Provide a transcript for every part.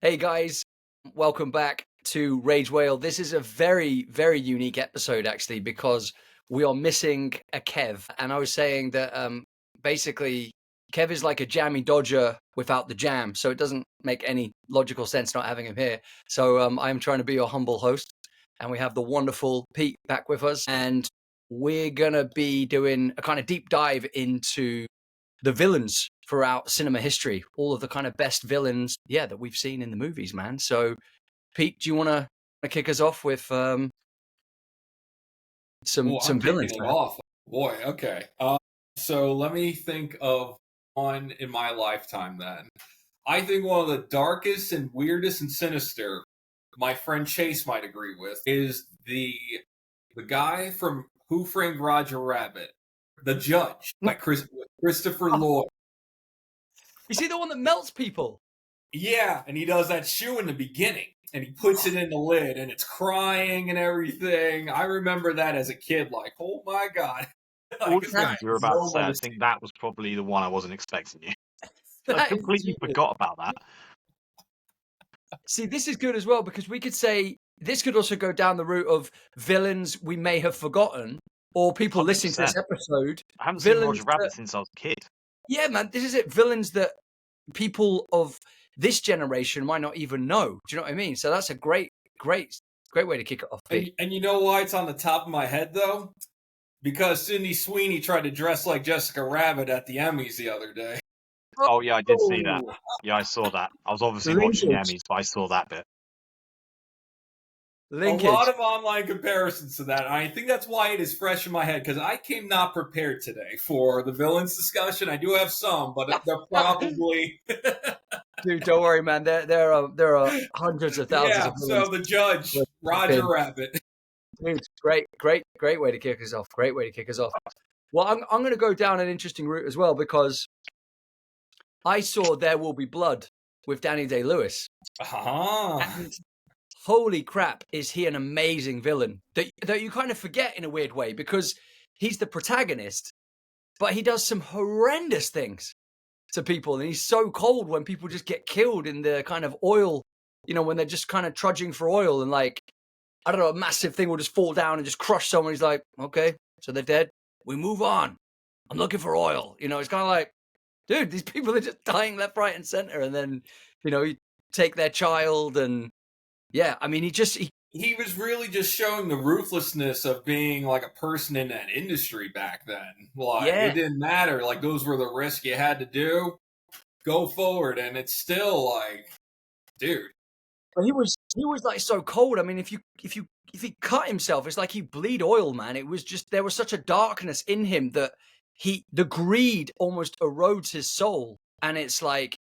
Hey guys, welcome back to Rage Whale. This is a very, very unique episode actually because we are missing a Kev. And I was saying that basically Kev is like a jammy dodger without the jam. So it doesn't make any logical sense not having him here. So I'm trying to be your humble host. And we have the wonderful Pete back with us. And we're going to be doing a kind of deep dive into the villains throughout cinema history, all of the kind of best villains, that we've seen in the movies, man. So, Pete, do you want to kick us off with some I'm villains, kicking it man? off. Boy, okay. So let me think of one in my lifetime then. I think one of the darkest and weirdest and sinister, my friend Chase might agree with, is the guy from Who Framed Roger Rabbit, the Judge, by Christopher Lloyd. You see the one that melts people? Yeah, and he does that shoe in the beginning, and he puts it in the lid, and it's crying and everything. I remember that as a kid, like, oh my god. All This the guy things you were has about to no say, I mercy. think that was probably the one I wasn't expecting you. I That is completely genius. forgot about that. See, this is good as well because we could say this could also go down the route of villains we may have forgotten, or people listening to this 100%. episode. I haven't seen Villains Roger Rabbit since I was a kid. Yeah, man, this is it. Villains that people of this generation might not even know. Do you know what I mean? So that's a great way to kick it off, Pete. And you know why it's on the top of my head, though? Because Sydney Sweeney tried to dress like Jessica Rabbit at the Emmys the other day. Oh, yeah, I did see that. Yeah, I saw that. I was obviously watching the Emmys, but I saw that bit. Linkage. A lot of online comparisons to that. I think that's why it is fresh in my head, because I came not prepared today for the villains discussion. I do have some, but they're probably... Dude, don't worry, man. There are hundreds of thousands Yeah, of villains. so the Judge, Roger Rabbit. Dude, great way to kick us off. Great way to kick us off. Well, I'm going to go down an interesting route as well because I saw There Will Be Blood with Danny Day-Lewis. And holy crap, is he an amazing villain that you kind of forget in a weird way because he's the protagonist, but he does some horrendous things to people. And he's so cold when people just get killed in the kind of oil, when they're just kind of trudging for oil and like, I don't know, a massive thing will just fall down and just crush someone. He's like, okay, so they're dead. We move on. I'm looking for oil. It's kind of like, dude, these people are just dying left, right, and center. And then, you take their child and yeah, I mean, he was really just showing the ruthlessness of being like a person in that industry back then. Like, it didn't matter. Like, those were the risks you had to do. Go forward. And it's still like, dude. But he was like so cold. I mean, if he cut himself, it's like he bleed oil, man. It was just, there was such a darkness in him that the greed almost erodes his soul. And it's like,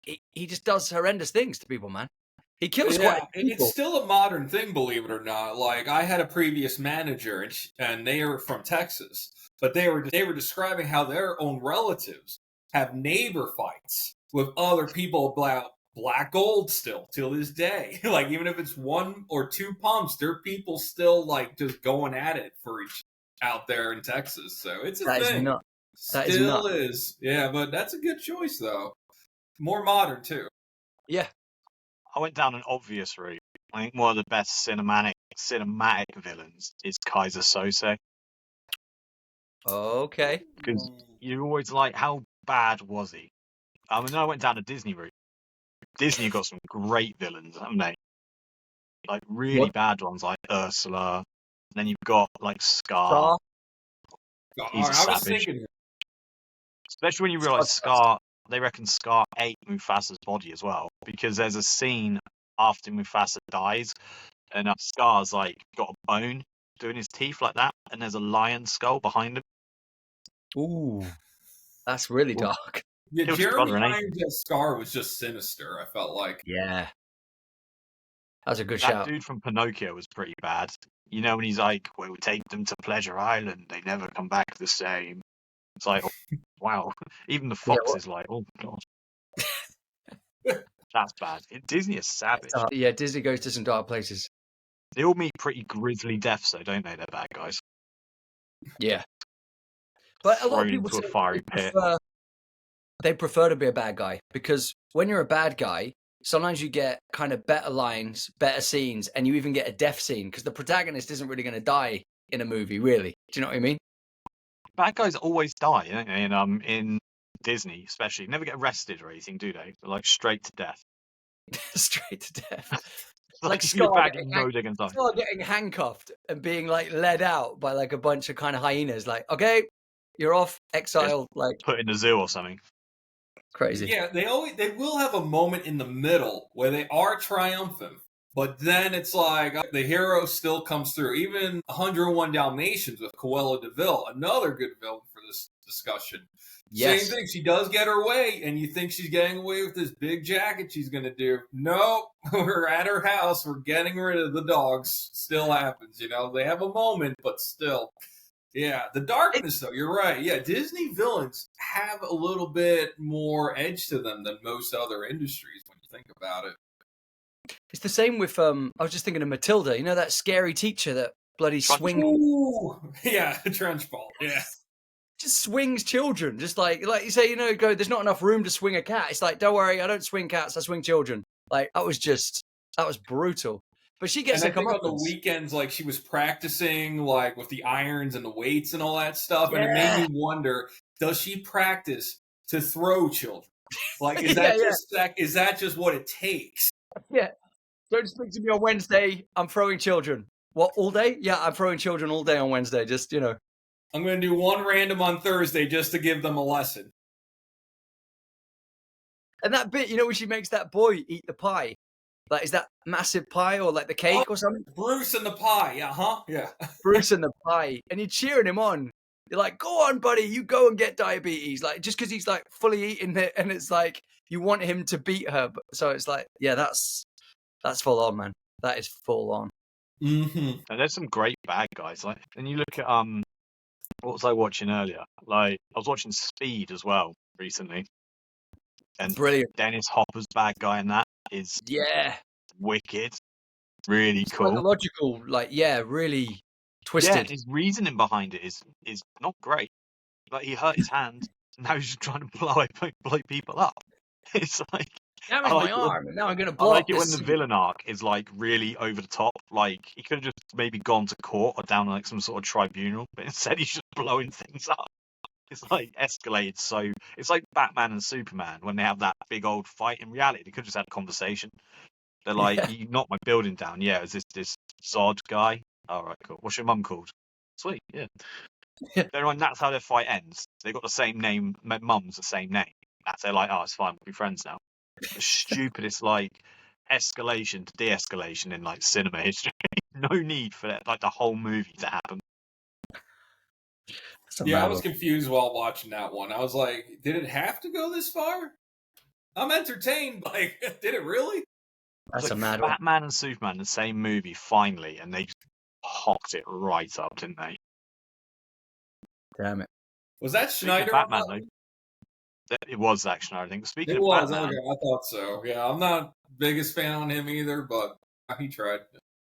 he just does horrendous things to people, man. He kills quite a few people. It's still a modern thing, believe it or not. Like, I had a previous manager, and they are from Texas, but they were describing how their own relatives have neighbor fights with other people about black gold still till this day. Like, even if it's one or two pumps, there are people still like just going at it for each out there in Texas. So it's a thing. Still is. Yeah, but that's a good choice though. More modern too. Yeah. I went down an obvious route. I think one of the best cinematic villains is Kaiser Sose. Okay. Because you're always like, how bad was he? I mean, I went down a Disney route. Disney got some great villains, haven't they? Like really bad ones, like Ursula. And then you've got like Scar. He's a savage. Especially when you realise Scar. They reckon Scar ate Mufasa's body as well, because there's a scene after Mufasa dies, and Scar's like got a bone doing his teeth like that, and there's a lion skull behind him. Ooh, that's really dark. Yeah, Jeremy Irons as Scar was just sinister, I felt like. Yeah. That's a good That shout. dude from Pinocchio was pretty bad. You know, when he's like, we'll take them to Pleasure Island, they never come back the same. It's like, oh, wow. Even the fox is like, oh, God. That's bad. Disney is savage. Yeah, Disney goes to some dark places. They all meet pretty grisly deaths, though, don't they? They're bad guys. Yeah. But a lot of Thrown people into a fiery pit. they prefer to be a bad guy, because when you're a bad guy, sometimes you get kind of better lines, better scenes, and you even get a death scene because the protagonist isn't really going to die in a movie, really. Do you know what I mean? Bad guys always die, don't they? In Disney, especially, never get arrested or anything, do they? They're like straight to death. Straight to death. Like Scar you're bad, you know they're gonna die. Scar getting handcuffed and being like led out by like a bunch of kind of hyenas. Like, okay, you're off, exiled. Like, Put in the zoo or something. crazy. Yeah, they will have a moment in the middle where they are triumphant, but then it's like the hero still comes through. Even 101 Dalmatians with Cruella de Vil, another good villain for this discussion. Yes. Same thing. She does get her way, and you think she's getting away with this big jacket she's going to do. No, we're at her house. We're getting rid of the dogs. Still happens, you know. They have a moment, but still. Yeah, the darkness, though, you're right. Yeah, Disney villains have a little bit more edge to them than most other industries when you think about it. It's the same with, I was just thinking of Matilda. You know that scary teacher that bloody swings. Ooh, yeah, trench ball. Yeah. Just swings children. Just like you say, you know, there's not enough room to swing a cat. It's like, don't worry, I don't swing cats, I swing children. Like, that was brutal. But she gets And to I come think up on the weekends, like she was practicing, like with the irons and the weights and all that stuff, and it made me wonder: does she practice to throw children? Like, is that just what it takes? Yeah. Don't speak to me on Wednesday. I'm throwing children. What, all day? Yeah, I'm throwing children all day on Wednesday. Just, you know. I'm going to do one random on Thursday just to give them a lesson. And that bit, you know, when she makes that boy eat the pie, like, is that massive pie or like the cake or something? Bruce and the pie, yeah. Bruce and the pie, and you're cheering him on. You're like, go on, buddy, you go and get diabetes. Like, just because he's like fully eating it, and it's like you want him to beat her. So it's like, yeah, that's full on, man. That is full on. Mm-hmm. And there's some great bad guys. Like, and you look at what was I watching earlier? Like, I was watching Speed as well recently. And brilliant. Dennis Hopper's bad guy in that is wicked, really cool. Psychological, like, really twisted. Yeah, his reasoning behind it is not great. Like, he hurt his hand, and now he's just trying to blow people up. It's like, damage my arm, and now I'm going to blow I like up it this when the villain arc is like really over the top. Like, he could have just maybe gone to court or down like some sort of tribunal, but instead he's just blowing things up. It's like escalated. So it's like Batman and Superman when they have that big old fight. In reality, they could just have a conversation. They're like, you knocked my building down. Yeah, is this Zod guy? All right, cool. What's your mum called? Sweet, yeah. Everyone, that's how their fight ends. They got the same name. Mum's the same name. They're like, oh, it's fine. We'll be friends now. The stupidest like escalation to de-escalation in like cinema history. No need for that, like the whole movie to happen. Yeah, I was confused while watching that one. I was like, did it have to go this far? I'm entertained. Like, did it really? That's like a mad one. Batman and Superman, the same movie, finally, and they just hocked it right up, didn't they? Damn it. Was that Schneider? Batman, though. It was Zack Schneider, I think. Speaking of Batman, okay, I thought so. Yeah, I'm not biggest fan on him either, but he tried.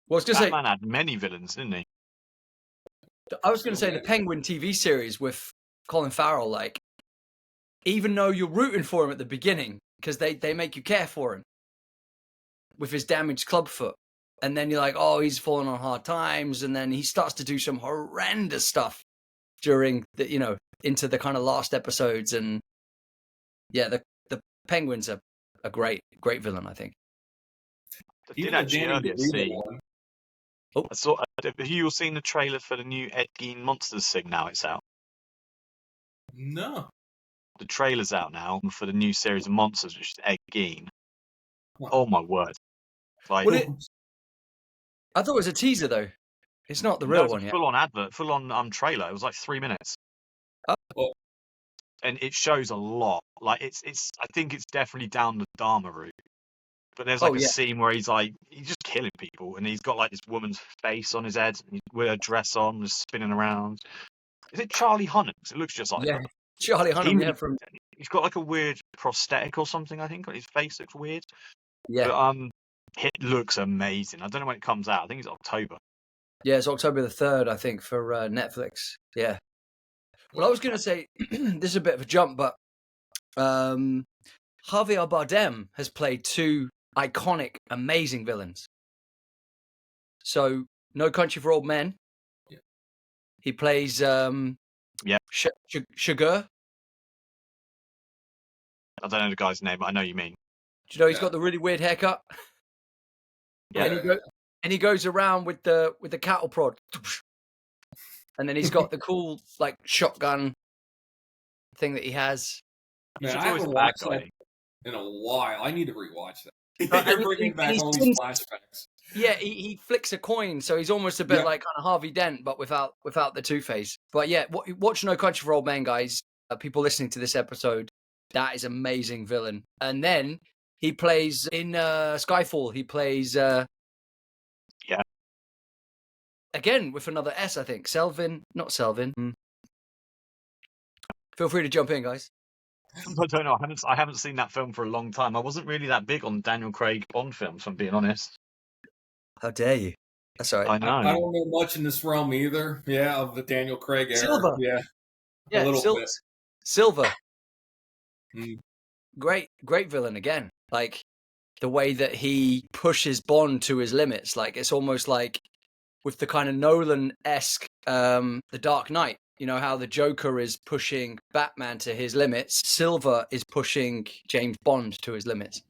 Well, Batman had many villains, didn't he? I was going to say the Penguin TV series with Colin Farrell, like, even though you're rooting for him at the beginning, because they make you care for him with his damaged clubfoot. And then you're like, oh, he's falling on hard times. And then he starts to do some horrendous stuff during the, you know, into the kind of last episodes. And yeah, the Penguin's a great villain, I think. I did actually earlier see. Oh, I saw. Have you all seen the trailer for the new Ed Gein Monsters thing? Now it's out. No. The trailer's out now for the new series of monsters, which is Ed Gein. Oh my word! Like, I thought it was a teaser though. It's not the real one yet. Full on advert, full on trailer. It was like 3 minutes. Oh. And it shows a lot. Like it's. I think it's definitely down the Dharma route. But there's like a scene where he's just killing people, and he's got like this woman's face on his head, and with a dress on, just spinning around. Is it Charlie Hunnam? It looks just like Charlie Hunnam. He's got like a weird prosthetic or something. I think his face looks weird. Yeah. But it looks amazing. I don't know when it comes out. I think it's October. Yeah, it's October the 3rd, I think, for Netflix. Yeah. Well, I was going to say this is a bit of a jump, but Javier Bardem has played 2 iconic, amazing villains. So, No Country for Old Men. Yeah. He plays Sugar. I don't know the guy's name, but I know you mean. Do you know he's got the really weird haircut? Yeah. And he goes around with the cattle prod. And then he's got the cool like shotgun thing that he has. Man, I always haven't the bad watched guy. that in a while. I need to rewatch that. and You're bringing back all these flashbacks. Yeah, he flicks a coin, so he's almost a bit like kind of Harvey Dent, but without the Two-Face. But yeah, watch No Country for Old Men, guys. People listening to this episode, that is amazing villain. And then he plays in Skyfall. He plays again with another S, I think. Not Selvin. Feel free to jump in, guys. I don't know. I haven't seen that film for a long time. I wasn't really that big on Daniel Craig Bond films, if I'm being honest. How dare you? That's all right. I know. I don't know much in this realm either. Yeah, of the Daniel Craig era. Silver. Yeah, a little bit. Silver. Mm. Great villain again. Like the way that he pushes Bond to his limits. Like it's almost like with the kind of Nolan-esque The Dark Knight. You know how the Joker is pushing Batman to his limits. Silver is pushing James Bond to his limits.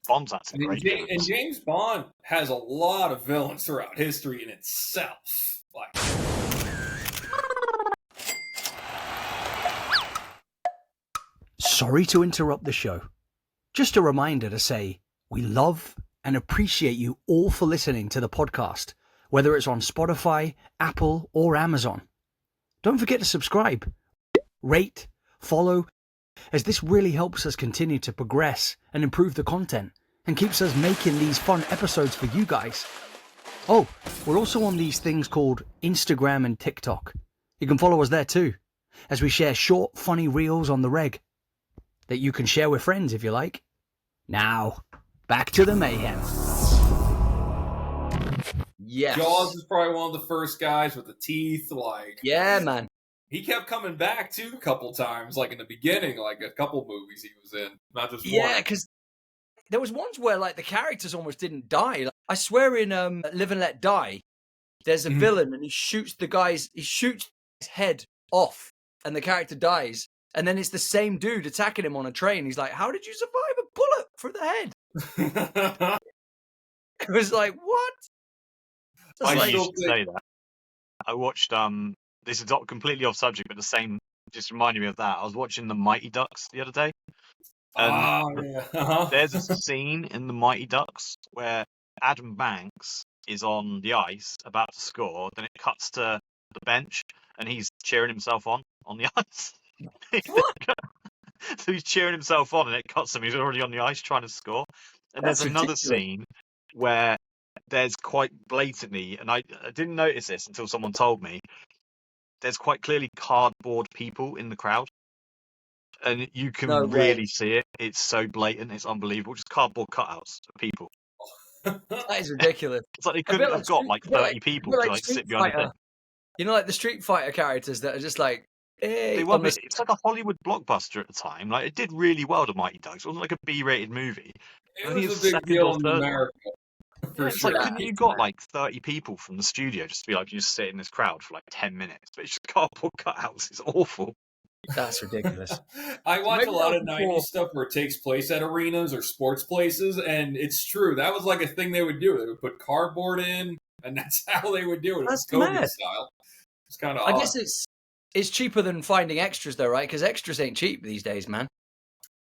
Bond's actually great. And James Bond has a lot of villains throughout history in itself. Like, sorry to interrupt the show. Just a reminder to say we love and appreciate you all for listening to the podcast, whether it's on Spotify, Apple, or Amazon. Don't forget to subscribe, rate, follow, as this really helps us continue to progress and improve the content and keeps us making these fun episodes for you guys. Oh, we're also on these things called Instagram and TikTok. You can follow us there too, as we share short, funny reels on the reg that you can share with friends if you like. Now, back to the mayhem. Yes. Jaws is probably one of the first guys with the teeth. Like, yeah, man. He kept coming back too a couple times, like in the beginning, like a couple movies he was in, not just one. Yeah, because there was ones where like the characters almost didn't die. Like, I swear in Live and Let Die, there's a villain and he shoots his head off and the character dies. And then it's the same dude attacking him on a train. He's like, how did you survive a bullet through the head? It was like, what? I used to say that. I watched, this is completely off subject, but the same, just reminded me of that. I was watching The Mighty Ducks the other day. And there's a scene in The Mighty Ducks where Adam Banks is on the ice about to score. Then it cuts to the bench and he's cheering himself on the ice. So he's cheering himself on and it cuts him. He's already on the ice trying to score. And there's another scene where there's quite blatantly, and I didn't notice this until someone told me, there's quite clearly cardboard people in the crowd. And you can really see it. It's so blatant. It's unbelievable. Just cardboard cutouts of people. That is ridiculous. It's like they couldn't have got like 30 people to sit behind it. You know, like the Street Fighter characters that are just like, hey. It's like a Hollywood blockbuster at the time. Like it did really well to Mighty Ducks. It wasn't like a B-rated movie. It was a big deal in America. For it's sure. like, couldn't you got like 30 people from the studio just to be like, you just sit in this crowd for like 10 minutes? But it's just cardboard cutouts. It's awful. That's ridiculous. I watch a lot of 90s stuff where it takes place at arenas or sports places, and it's true. That was like a thing they would do. They would put cardboard in, and that's how they would do it. That's COVID mad. style. It's kind of I guess it's cheaper than finding extras, though, right? Because extras ain't cheap these days, man.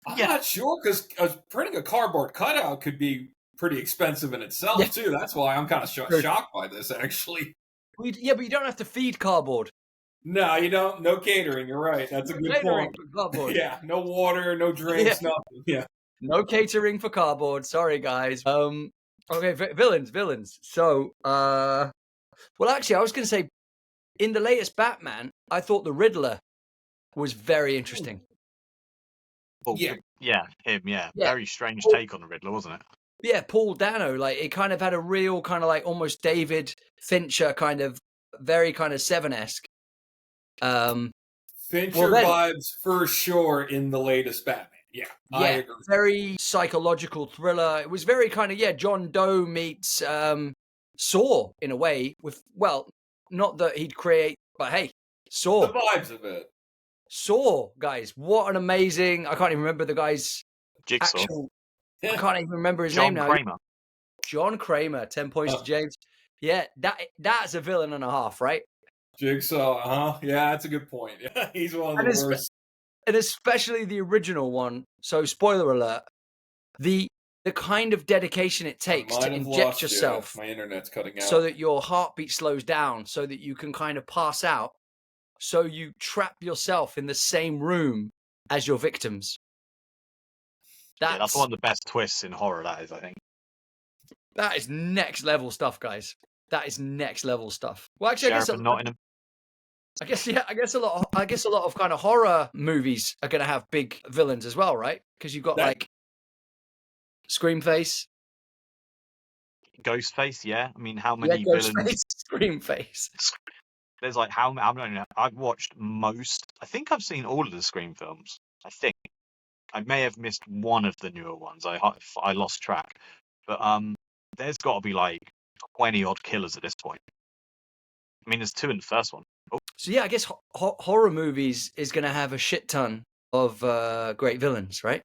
I'm not sure, because printing a cardboard cutout could be pretty expensive in itself, too. That's why I'm kind of shocked by this, actually. Yeah, but you don't have to feed cardboard. No, you don't. No catering. You're right. That's a good point. Yeah, no water, no drinks, nothing. Yeah, no catering for cardboard. Sorry, guys. Okay, villains. So, well, actually, I was going to say, in the latest Batman, I thought the Riddler was very interesting. Oh, yeah, him. Yeah, very strange take on the Riddler, wasn't it? Yeah, Paul Dano. Like it kind of had a real kind of like almost David Fincher kind of very kind of Seven-esque. Fincher vibes for sure in the latest Batman. I Yeah, agree. very psychological thriller. It was very kind of, John Doe meets Saw in a way with, well, not that he'd create, but hey, The Saw. vibes of it. Saw, guys. What an amazing, I can't even remember the guy's Jigsaw. actual, I can't even remember his John name now. Kramer. John Kramer, 10 points to James. Yeah, that's a villain and a half, right? Jigsaw, yeah, that's a good point. He's one of the worst. And especially the original one. So, spoiler alert, the kind of dedication it takes I might to have inject lost yourself you. My internet's cutting out. so that your heartbeat slows down, so that you can kind of pass out, so you trap yourself in the same room as your victims. That's one of the best twists in horror, that is, I think. That is next level stuff, guys. That is next level stuff. Well, actually, Sheriff of Nottingham. I guess a lot of kind of horror movies are going to have big villains as well, right? Because you've got like Screamface, Ghostface. Yeah, I mean, how many villains? Screamface. There's like how many? I've watched most. I think I've seen all of the Scream films. I think I may have missed one of the newer ones. I lost track, but there's got to be like 20 odd killers at this point. I mean, there's 2 in the first one. Oh. So yeah, I guess horror movies is going to have a shit ton of great villains, right?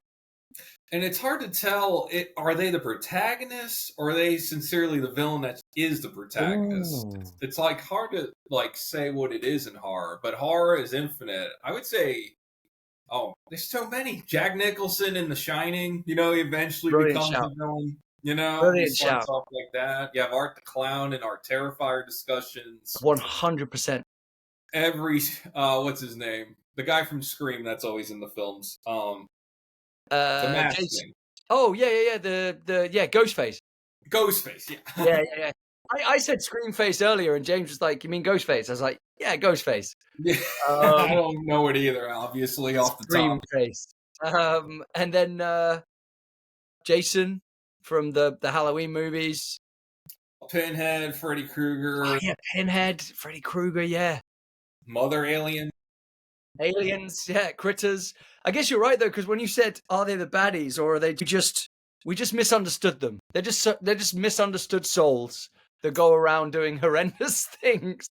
And it's hard to tell, are they the protagonists or are they sincerely the villain that is the protagonist? It's like hard to like say what it is in horror, but horror is infinite. I would say, there's so many. Jack Nicholson in The Shining, he eventually becomes a villain. Brilliant shout. Stuff like that. You have Art the Clown in our Terrifier discussions. 100%. Every what's his name? The guy from Scream that's always in the films. The mask thing. Oh yeah. The Ghostface. Ghostface, yeah. Yeah. I said Screamface earlier, and James was like, "You mean Ghostface?" I was like, "Yeah, Ghostface." Yeah. I don't know it either, obviously, off the top. Screamface. And then Jason from the Halloween movies. Pinhead, Freddy Krueger. Oh, yeah, Pinhead, Freddy Krueger, yeah. Mother Alien. Aliens, yeah, critters. I guess you're right though, because when you said, "Are they the baddies, or are they we just misunderstood them? They're just misunderstood souls that go around doing horrendous things."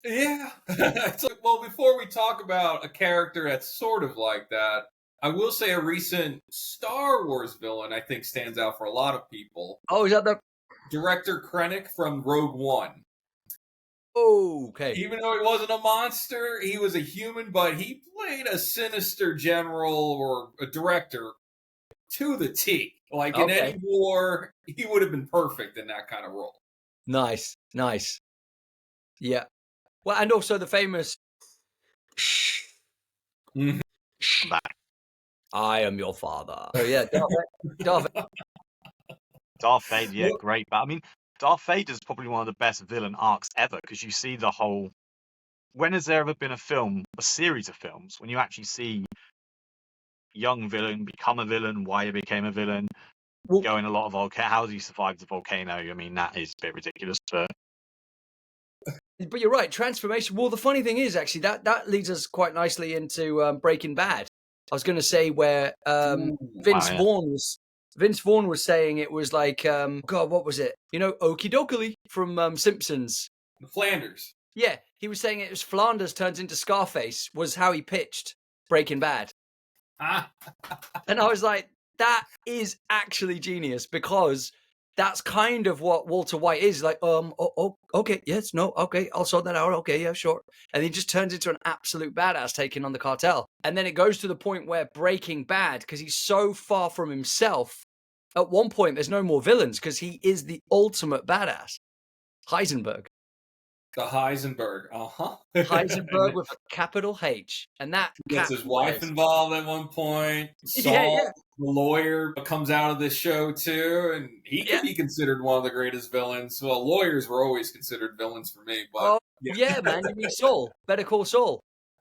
Yeah. It's like, well, before we talk about a character that's sort of like that, I will say a recent Star Wars villain I think stands out for a lot of people. Oh, is that the Director Krennic from Rogue One? Okay. Even though he wasn't a monster, he was a human, but he played a sinister general or a director to the T. Like in any war, he would have been perfect in that kind of role. Nice. Yeah. Well, and also the famous I am your father. Oh yeah, Darth Vader, yeah, great. But I mean, Darth Vader's probably one of the best villain arcs ever, because you see the whole. When has there ever been a series of films, when you actually see young villain become a villain, why he became a villain, go in a lot of volcano, how he survived the volcano? I mean, that is a bit ridiculous. But you're right, transformation. Well, the funny thing is, actually, that leads us quite nicely into Breaking Bad. I was going to say where Vince Vaughn was saying it was like, God, what was it? Okie dokie from Simpsons. Flanders. Yeah, he was saying it was Flanders turns into Scarface was how he pitched Breaking Bad. And I was like, that is actually genius, because that's kind of what Walter White is like. Okay, yes, no, okay, I'll sort that out. Okay, yeah, sure. And he just turns into an absolute badass taking on the cartel. And then it goes to the point where Breaking Bad, because he's so far from himself, at one point there's no more villains because he is the ultimate badass. Heisenberg. The Heisenberg, Heisenberg with a capital H, and that gets his wife involved at one point. Saul, the lawyer, comes out of this show too, and he could be considered one of the greatest villains. Well, lawyers were always considered villains for me, but man, you mean Saul? Better Call Saul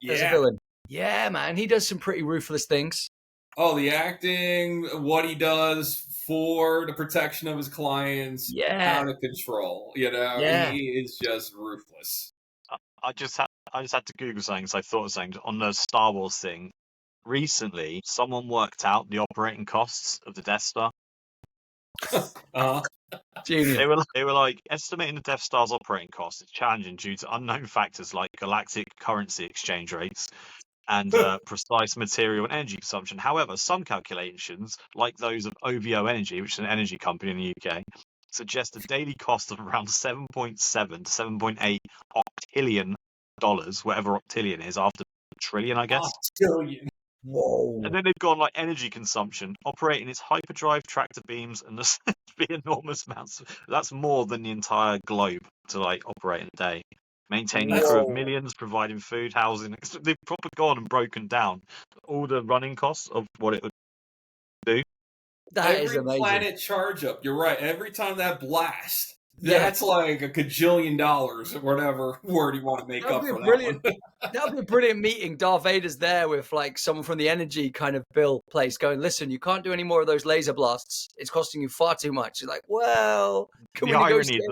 as a villain. Yeah, man, he does some pretty ruthless things. Oh, the acting, what he does for the protection of his clients, out of control. He is just ruthless. I just had to Google something, so I thought of something on the Star Wars thing. recently someone worked out the operating costs of the Death Star. Genius. They were like estimating the Death Star's operating costs is challenging due to unknown factors like galactic currency exchange rates and precise material and energy consumption. However, some calculations, like those of OVO Energy, which is an energy company in the UK, suggest a daily cost of around 7.7 to 7.8 octillion dollars, whatever octillion is, after trillion, I guess. Octillion. Whoa. And then they've gone like energy consumption, operating its hyperdrive tractor beams, and there's be enormous amounts. That's more than the entire globe to like operate in a day. Maintaining a crew of Whoa. millions, providing food, housing. They've proper gone and broken down all the running costs of what it would do. That is Every amazing. planet charge up, you're right. Every time that blast, Yeah. that's like a gajillion dollars or whatever word you want to make up That'd be for a that brilliant. one. That'd be a brilliant meeting. Darth Vader's there with like someone from the energy kind of bill place going, listen, you can't do any more of those laser blasts. It's costing you far too much. He's like, well, can The we irony negotiate? is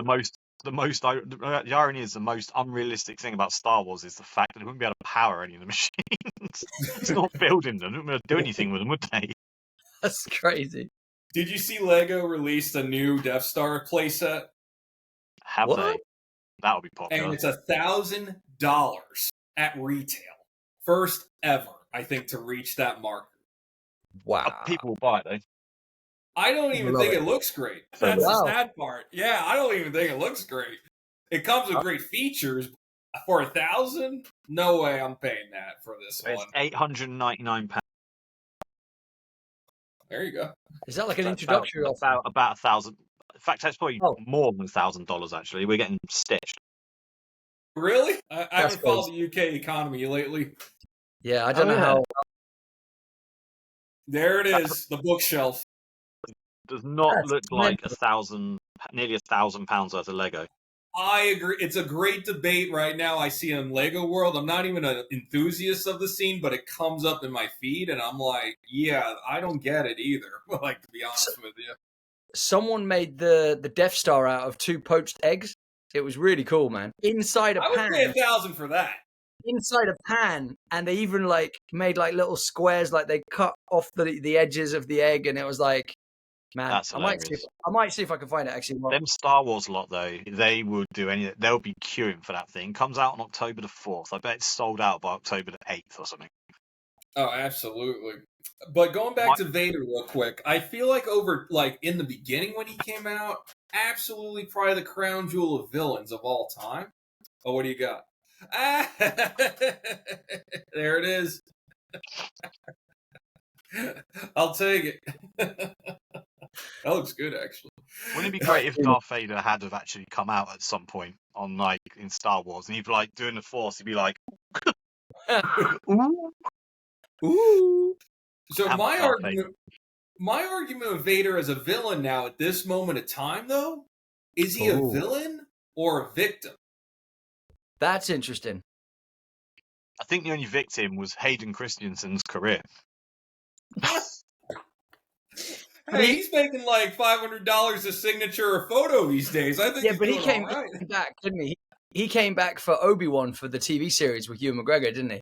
the irony is the most unrealistic thing about Star Wars is the fact that they wouldn't be able to power any of the machines. It's not building them. They wouldn't be able to do anything with them, would they? That's crazy. Did you see Lego released a new Death Star playset? Have What? they? That would be And popular. it's $1,000 at retail. First ever, I think, to reach that marker. Wow. People will buy it though. I don't even Love think it. it looks great. That's Wow. the sad part. Yeah, I don't even think it looks great. It comes with great features. For $1,000? No way I'm paying that for this It's one. £899. There you go. Is that like an That's introductory offer? about $1,000. In fact, that's probably Oh. more than $1,000 actually. We're getting stitched. Really? I That's haven't followed the UK economy lately. Yeah, I don't know yeah. how. There it is, the bookshelf. Does not That's look like nearly £1,000 worth of Lego. I agree. It's a great debate right now. I see in Lego World. I'm not even an enthusiast of the scene, but it comes up in my feed, and I'm like, yeah, I don't get it either. Like, to be honest with you. Someone made the Death Star out of 2 poached eggs. It was really cool, man. Inside a I would pan. pay $1,000 for that. Inside a pan, and they even like made like little squares, like they cut off the edges of the egg, and it was like, man, That's I might see if I can find it actually. Them Star Wars lot though, they would do anything. They'll be queuing for that thing. Comes out on October the 4th. I bet it's sold out by October the 8th or something. Oh, absolutely. But going back to Vader real quick, I feel like in the beginning when he came out, absolutely probably the crown jewel of villains of all time. Oh, what do you got? There it is. I'll take it. That looks good, actually. Wouldn't it be great if Darth Vader had have actually come out at some point on like in Star Wars, and he'd be like doing the Force, he'd be like, ooh. Ooh. So Have my Darth argument with Vader as a villain now at this moment of time, though, is he a villain or a victim? That's interesting. I think the only victim was Hayden Christensen's career. Hey, he's making like $500 a signature or photo these days. I think Yeah, he's but he doing came all right. back, didn't he? He came back for Obi-Wan for the TV series with Ewan McGregor, didn't he?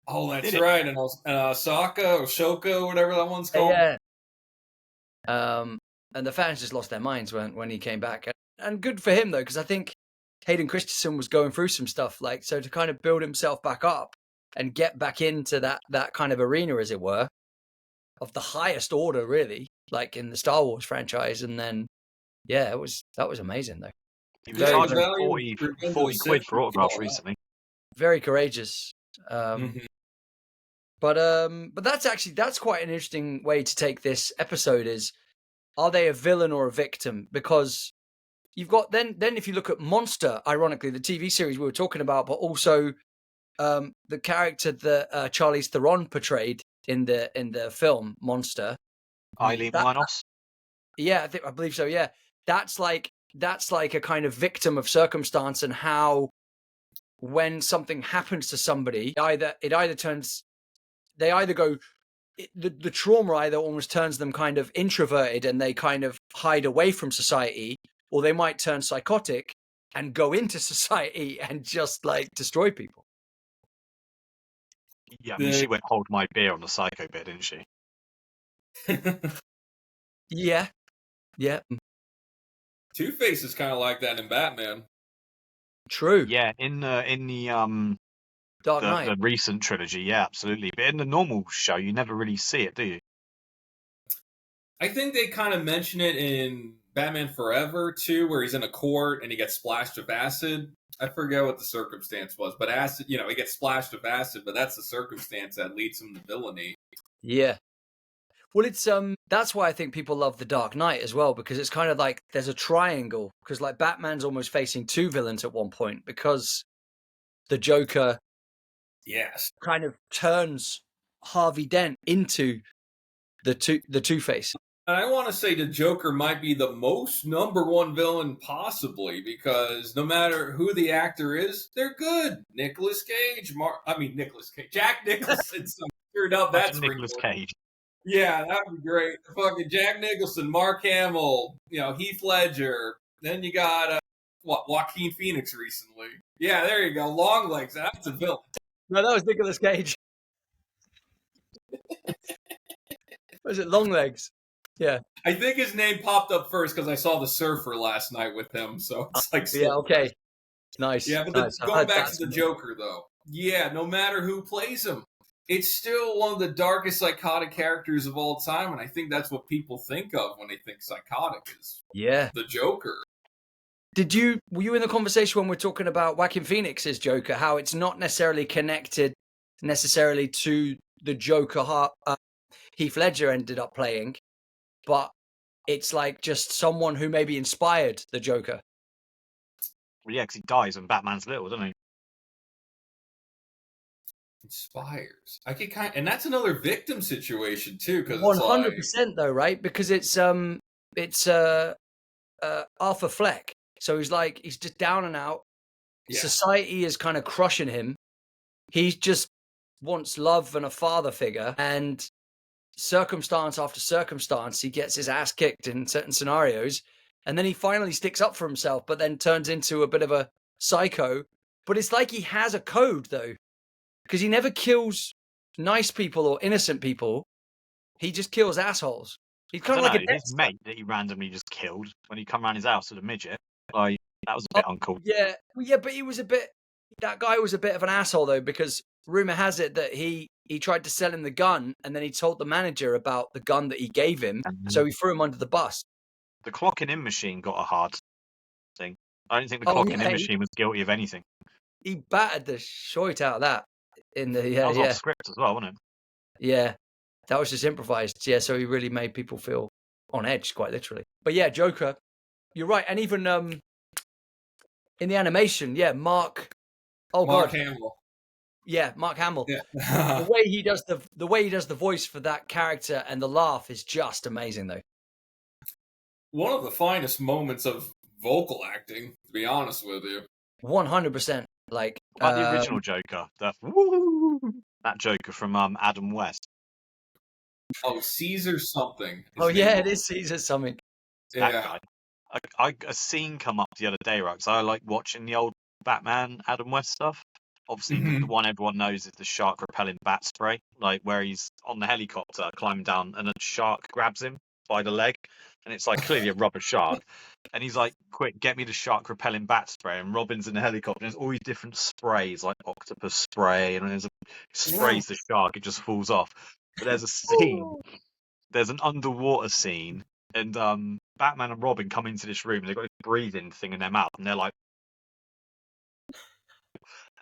Oh, that's right. And Ahsoka, whatever that one's called. Yeah. And the fans just lost their minds when he came back, and good for him though, because I think Hayden Christensen was going through some stuff, like, so to kind of build himself back up and get back into that kind of arena, as it were, of the highest order, really, like in the Star Wars franchise. And then, yeah, that was amazing though. He was charging 40 quid for autographs recently. Very courageous. Mm-hmm. But that's quite an interesting way to take this episode is, are they a villain or a victim? Because you've got then if you look at Monster, ironically, the TV series we were talking about, but also the character that Charlize Theron portrayed in the film Monster, Eileen Winos. Yeah, I believe so. Yeah, that's like a kind of victim of circumstance, and how when something happens to somebody, the trauma either almost turns them kind of introverted and they kind of hide away from society, or they might turn psychotic and go into society and just like destroy people. Yeah, I mean, she went hold my beer on the Psycho bit, didn't she? Yeah. Yeah. Two-Face is kind of like that in Batman. True. Yeah, in the Dark Knight. the recent trilogy, yeah, absolutely. But in the normal show, you never really see it, do you? I think they kind of mention it in Batman Forever too, where he's in a court and he gets splashed with acid. I forget what the circumstance was, but acid, he gets splashed with acid, but that's the circumstance that leads him to villainy. Yeah. Well, it's that's why I think people love The Dark Knight as well, because it's kind of like there's a triangle, because like Batman's almost facing two villains at one point, because the Joker Yes. kind of turns Harvey Dent into the Two-Face. And I want to say the Joker might be the most number one villain possibly, because no matter who the actor is, they're good. Nicolas Cage, Jack Nicholson. So screwed up. That's Nicolas Cage. Yeah, that would be great. Fucking Jack Nicholson, Mark Hamill, Heath Ledger. Then you got Joaquin Phoenix recently. Yeah, there you go. Longlegs. That's a villain. No, that was Nicolas Cage. Was it Longlegs? Yeah. I think his name popped up first because I saw The Surfer last night with him. So it's like, yeah, okay. Nice. Yeah, but nice. Going back to the Joker, though. Yeah, no matter who plays him, it's still one of the darkest psychotic characters of all time. And I think that's what people think of when they think psychotic is the Joker. Were you in the conversation when we're talking about Joaquin Phoenix's Joker, how it's not necessarily connected necessarily to the Joker Heath Ledger ended up playing, but it's like just someone who maybe inspired the Joker? Well, yeah, because he dies when Batman's little, doesn't he? Inspires. And that's another victim situation too, because 100% though, right? Because it's Arthur Fleck. So he's just down and out. Yeah. Society is kind of crushing him. He just wants love and a father figure, and circumstance after circumstance, he gets his ass kicked in certain scenarios, and then he finally sticks up for himself, but then turns into a bit of a psycho. But it's like he has a code though, because he never kills nice people or innocent people. He just kills assholes. He's kind of like his mate that he randomly just killed when he come around his house with a midget. Like, that was a bit uncool. Yeah, but that guy was a bit of an asshole though, because rumor has it that he tried to sell him the gun, and then he told the manager about the gun that he gave him, so he threw him under the bus. The clocking in machine got a hard thing. I don't think the clocking in machine was guilty of anything. He battered the shit out of that in the that was off script as well, wasn't it? Yeah, that was just improvised. Yeah, so he really made people feel on edge, quite literally. But yeah, Joker, you're right, and even in the animation, yeah, Mark Hamill. Yeah, Mark Hamill. Yeah. the way he does the voice for that character and the laugh is just amazing, though. One of the finest moments of vocal acting, to be honest with you. 100%. Like the original Joker, that Joker from Adam West. Oh, Caesar something. It is Caesar something. That guy. A scene come up the other day, right? So I like watching the old Batman Adam West stuff. Obviously, the one everyone knows is the shark repelling bat spray, like where he's on the helicopter climbing down and a shark grabs him by the leg, and it's like clearly a rubber shark. And he's like, quick, get me the shark repelling bat spray. And Robin's in the helicopter, and there's all these different sprays, like octopus spray, and there's sprays the shark, it just falls off. But there's a scene, there's an underwater scene, and Batman and Robin come into this room, and they've got a breathing thing in their mouth, and they're like,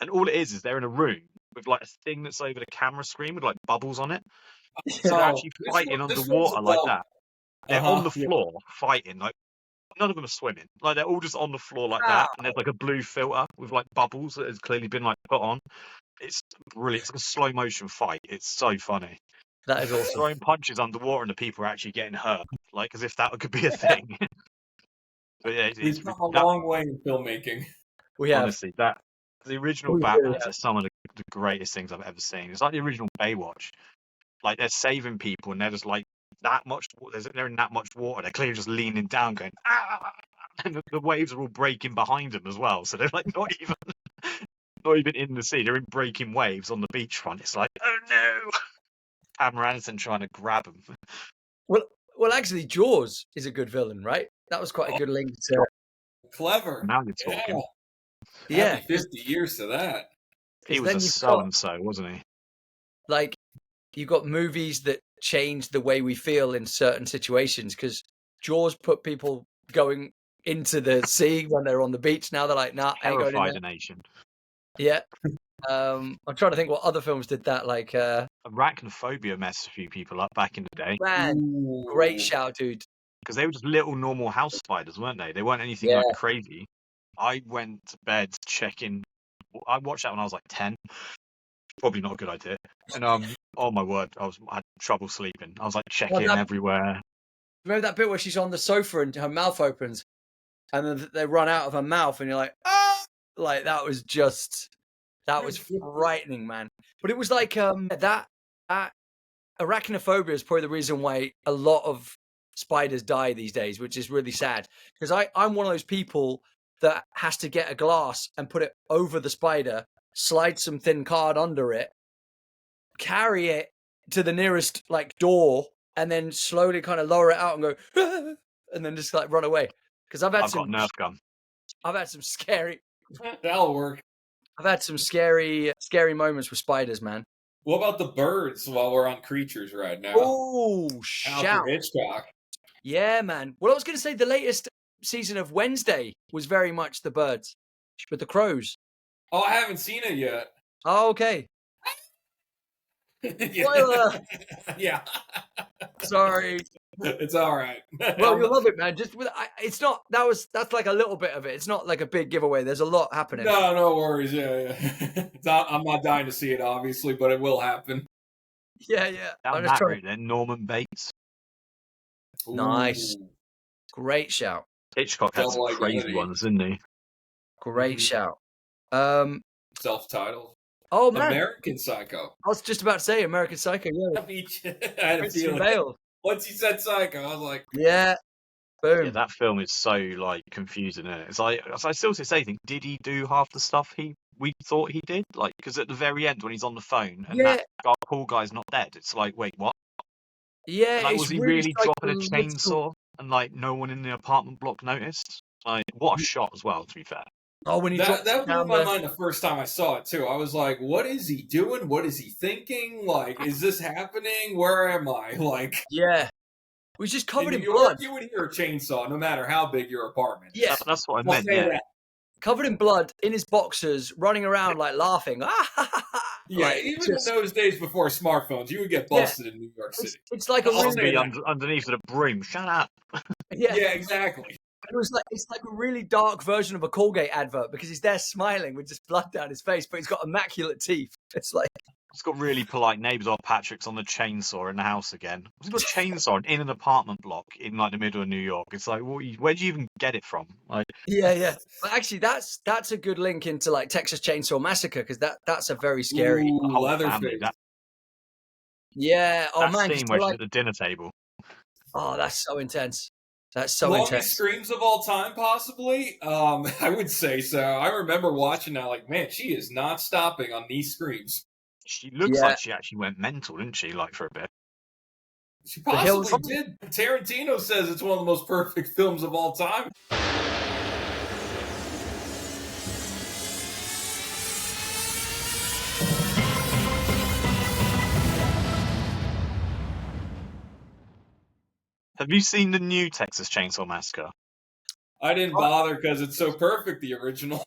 and all it is they're in a room with like a thing that's over the camera screen with like bubbles on it. So they're actually fighting underwater like that. They're on the floor fighting, like none of them are swimming. Like they're all just on the floor like that, and there's like a blue filter with like bubbles that has clearly been like put on. It's brilliant. It's like a slow motion fight. It's so funny. That is awesome. Throwing punches underwater and the people are actually getting hurt, like as if that could be a thing. But yeah, we've come a long way in filmmaking. We have. Honestly, the original Batman is some of the greatest things I've ever seen. It's like the original Baywatch. Like they're saving people and they're just like that much. They're in that much water. They're clearly just leaning down, going and the waves are all breaking behind them as well. So they're like not Not even in the sea. They're in breaking waves on the beachfront. It's like, oh no! Pamela Anderson trying to grab them. Well, actually, Jaws is a good villain, right? That was quite a good link to. Clever. Now you're talking. Yeah, Happy 50 years to that. He was then a you've so got, and so, wasn't he? like, you've got movies that change the way we feel in certain situations. Because Jaws put people going into the sea when they're on the beach. Now they're like, nah, I ain't going in Terrified there. a nation. Yeah. I'm trying to think what other films did that. Like, Arachnophobia messed a few people up back in the day man, great shout, dude. because they were just little normal house spiders, weren't they? They weren't anything Yeah. like crazy. I went to bed checking. I watched that when I was like 10. Probably not a good idea. And oh my word, I had trouble sleeping. I was like checking everywhere. Remember that bit where she's on the sofa and her mouth opens, and then they run out of her mouth, and you're like, ah! Like that was frightening, man. But it was like that arachnophobia is probably the reason why a lot of spiders die these days, which is really sad. Because I'm one of those people that has to get a glass and put it over the spider, slide some thin card under it, carry it to the nearest like door, and then slowly kind of lower it out and go, ah! And then just like run away. Because I've got a Nerf gun. I've had some scary. That'll work. I've had some scary moments with spiders, man. What about the birds while we're on creatures right now? Oh, shout. Alfred Hitchcock. Yeah, man. Well, I was going to say the latest season of Wednesday was very much the birds with the crows. Oh, I haven't seen it yet. Oh, okay. Spoiler. Yeah. Sorry. It's all right. Well, you'll love it, man. Just it's not that's like a little bit of it. It's not like a big giveaway. There's a lot happening. No worries. Yeah. I'm not dying to see it, obviously, but it will happen. Yeah. Down that route, then Norman Bates. Nice. Ooh. Great shout. Hitchcock had some crazy ones, didn't he? Great shout. Self-titled. Oh man, American Psycho. I was just about to say American Psycho. Yeah, I had a feeling. Bale. Once he said Psycho, I was like, yeah, boom. Yeah, that film is so like confusing, isn't it? It's like, as I still say, did he do half the stuff we thought he did? Like, because at the very end when he's on the phone and that poor guy's not dead, it's like, wait, what? Yeah, like, was he really dropping a chainsaw and like no one in the apartment block noticed? Like, what a shot as well, to be fair. Oh, when he that blew my mind the first time I saw it too. I was like, what is he doing? What is he thinking? Like, is this happening? Where am I? Like, yeah, he was just covered in New blood. York, you would hear a chainsaw no matter how big your apartment is. Yeah, that's what I meant. Yeah. Covered in blood, in his boxers, running around like laughing. Yeah, like, even in those days before smartphones, you would get busted in New York City. It's like a really underneath the broom. Shut up. Yeah, exactly. It's like a really dark version of a Colgate advert because he's there smiling with just blood down his face, but he's got immaculate teeth. It's like he's got really polite neighbours. Oh, Patrick's on the chainsaw in the house again. He's got a chainsaw in an apartment block in like the middle of New York. It's like, where do you even get it from? Like, yeah. But actually, that's a good link into like Texas Chainsaw Massacre because that's a very scary Leatherface. Yeah. Oh that man, scene where she's at the dinner table. Oh, that's so intense. That's so Longest intense. screams of all time, possibly. I would say so. I remember watching that, like, man, she is not stopping on these screams. She looks like she actually went mental, didn't she? Like for a bit. She possibly did. Tarantino says it's one of the most perfect films of all time. Have you seen the new Texas Chainsaw Massacre? I didn't bother because it's so perfect, the original. Do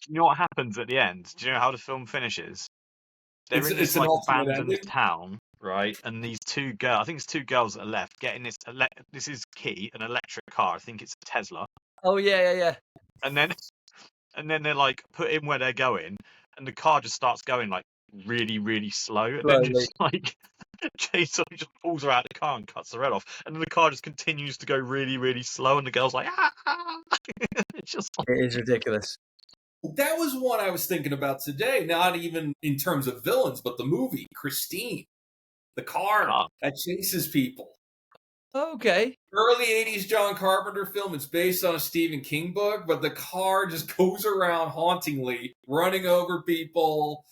you know what happens at the end? Do you know how the film finishes? They're in this like abandoned town, right? And these two girls, I think it's two girls that are left, getting this. This is key, an electric car. I think it's a Tesla. Oh yeah. And then they're like put in where they're going, and the car just starts going like really, really slow, and then just like Jason just pulls her out of the car and cuts her head off, and then the car just continues to go really, really slow, and the girl's like, It's just it is ridiculous. That was one I was thinking about today, not even in terms of villains, but the movie Christine, the car that chases people. Okay. Early 80s John Carpenter film. It's based on a Stephen King book, but the car just goes around hauntingly, running over people.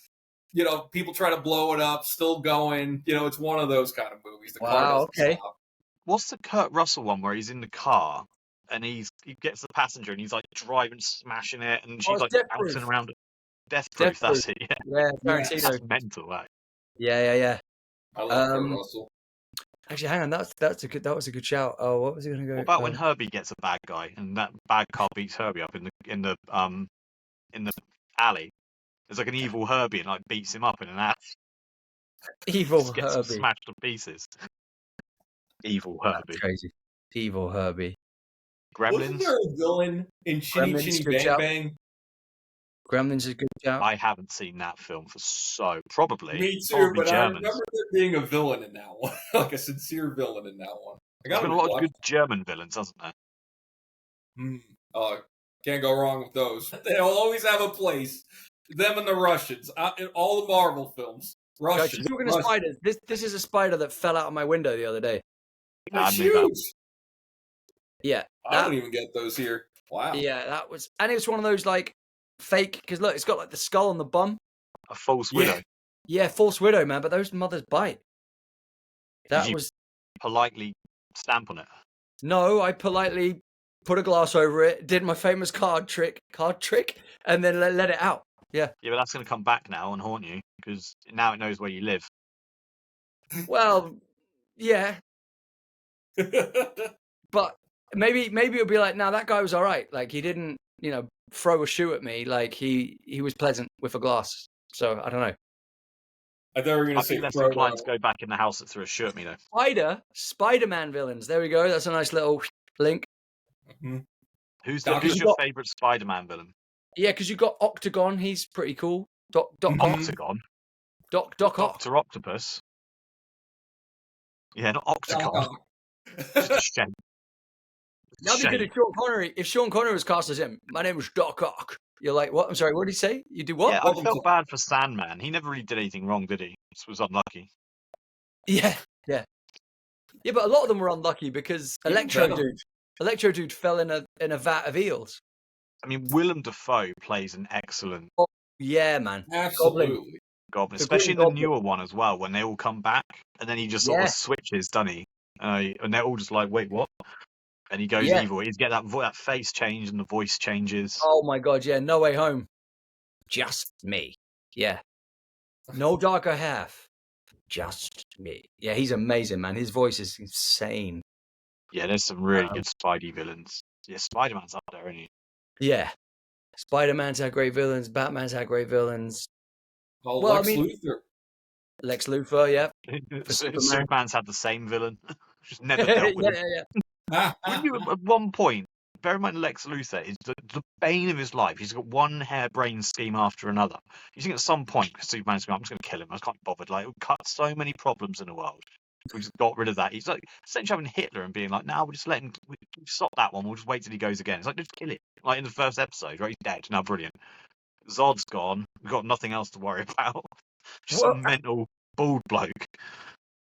You know, people try to blow it up, still going. You know, it's one of those kind of movies. The car Wow. doesn't Okay. stop. What's the Kurt Russell one where he's in the car and he gets the passenger and he's like driving, smashing it, and she's it's like Death bouncing Proof. around? Death Death Proof. That's it. Yeah, Yeah, Yes. Tarantino. that's mental. That. Yeah. I love Kurt Russell. Actually, hang on. That was a good shout. Oh, what was he going to go? What about when Herbie gets a bad guy and that bad car beats Herbie up in the alley? There's like an evil Herbie and like beats him up in an alley. Evil Just gets him Herbie? smashed to pieces. Evil Herbie. Crazy. Evil Herbie. Wasn't Gremlins. there a villain in Chinny Gremlins, Chinny good Bang shout. Bang? Gremlins is a good shout. I haven't seen that film for probably. Me too, probably but Germans. I remember there being a villain in that one, like a sincere villain in that one. There's been a lot of good German villains, hasn't there? Can't go wrong with those. They'll always have a place. Them and the Russians. In all the Marvel films. Russians. Talking of spiders, this is a spider that fell out of my window the other day. That's I knew that. huge. Yeah. I don't even get those here. Wow. Yeah, that was, and it was one of those like fake, because look, it's got like the skull on the bum. A false widow. Yeah, false widow, man. But those mothers bite. That you was politely stamp on it. no. I politely put a glass over it, did my famous card trick, and then let it out. Yeah. Yeah, but that's going to come back now and haunt you because now it knows where you live. Well, yeah, but maybe it'll be like, now that guy was all right. Like he didn't, throw a shoe at me. Like he was pleasant with a glass. So I don't know. I thought we were going to say less inclined to go back in the house that threw a shoe at me though. Spider-Man villains. There we go. That's a nice little link. Mm-hmm. Who's your favourite Spider-Man villain? Yeah, because you got Octagon. He's pretty cool. Octagon. Doc Doctor Octopus. Yeah, not Octagon. Just a shame. Now they did a Sean Connery. If Sean Connery was cast as him, my name was Doc Ock. You're like, what? I'm sorry, what did he say? You do what? Yeah, I felt bad for Sandman. He never really did anything wrong, did he? Just was unlucky. Yeah. Yeah, but a lot of them were unlucky because Electro Dude fell in a vat of eels. I mean, Willem Dafoe plays an excellent Yeah, man. Absolutely. Goblin, especially in the newer one as well, when they all come back and then he just sort of switches, doesn't he? And they're all just like, wait, what? And he goes evil. He's get that face change and the voice changes. Oh my god, yeah. No Way Home. Just me. Yeah. No darker half. Just me. Yeah, he's amazing, man. His voice is insane. Yeah, there's some really good Spidey villains. Yeah, Spider-Man's up there, isn't he? Yeah. Spider-Man's had great villains. Batman's had great villains. Oh, well, Lex Luthor, yeah. Superman's had the same villain. Just never dealt with him. When you, at one point, bear in mind Lex Luthor is the bane of his life. He's got one harebrained scheme after another. You think at some point, Superman's going, I'm just going to kill him. I can't be bothered. Like, it would cut so many problems in the world. We just got rid of that. He's like essentially having Hitler and being like, "Now we'll just let him stop that one. We'll just wait till he goes again." It's like, just kill it. Like in the first episode, right? He's dead. Now, brilliant. Zod's gone. We've got nothing else to worry about. Just a mental bald bloke.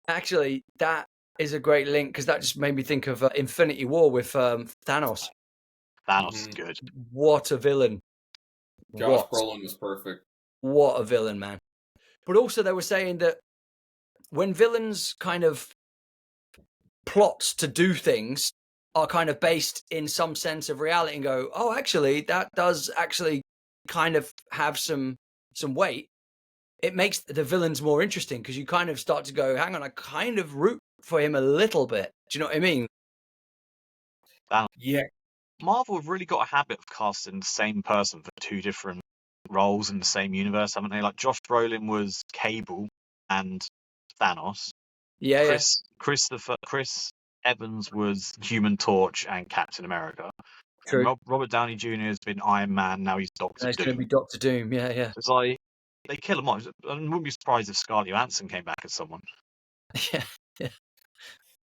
Actually, that is a great link because that just made me think of Infinity War with Thanos. Thanos is good. What a villain! Josh Brolin was perfect. What a villain, man! But also, they were saying that when villains kind of plots to do things are kind of based in some sense of reality and go, oh, actually, that does actually kind of have some weight. It makes the villains more interesting because you kind of start to go, hang on, I kind of root for him a little bit. Do you know what I mean? Yeah. Marvel have really got a habit of casting the same person for two different roles in the same universe, haven't they? Like Josh Brolin was Cable and Thanos. Yeah, Chris Evans was Human Torch and Captain America. True. And Robert Downey Jr. has been Iron Man. Now he's Doctor Doom. He's going to be Doctor Doom. Yeah. It's like they kill him off. I wouldn't be surprised if Scarlett Johansson came back as someone. Yeah.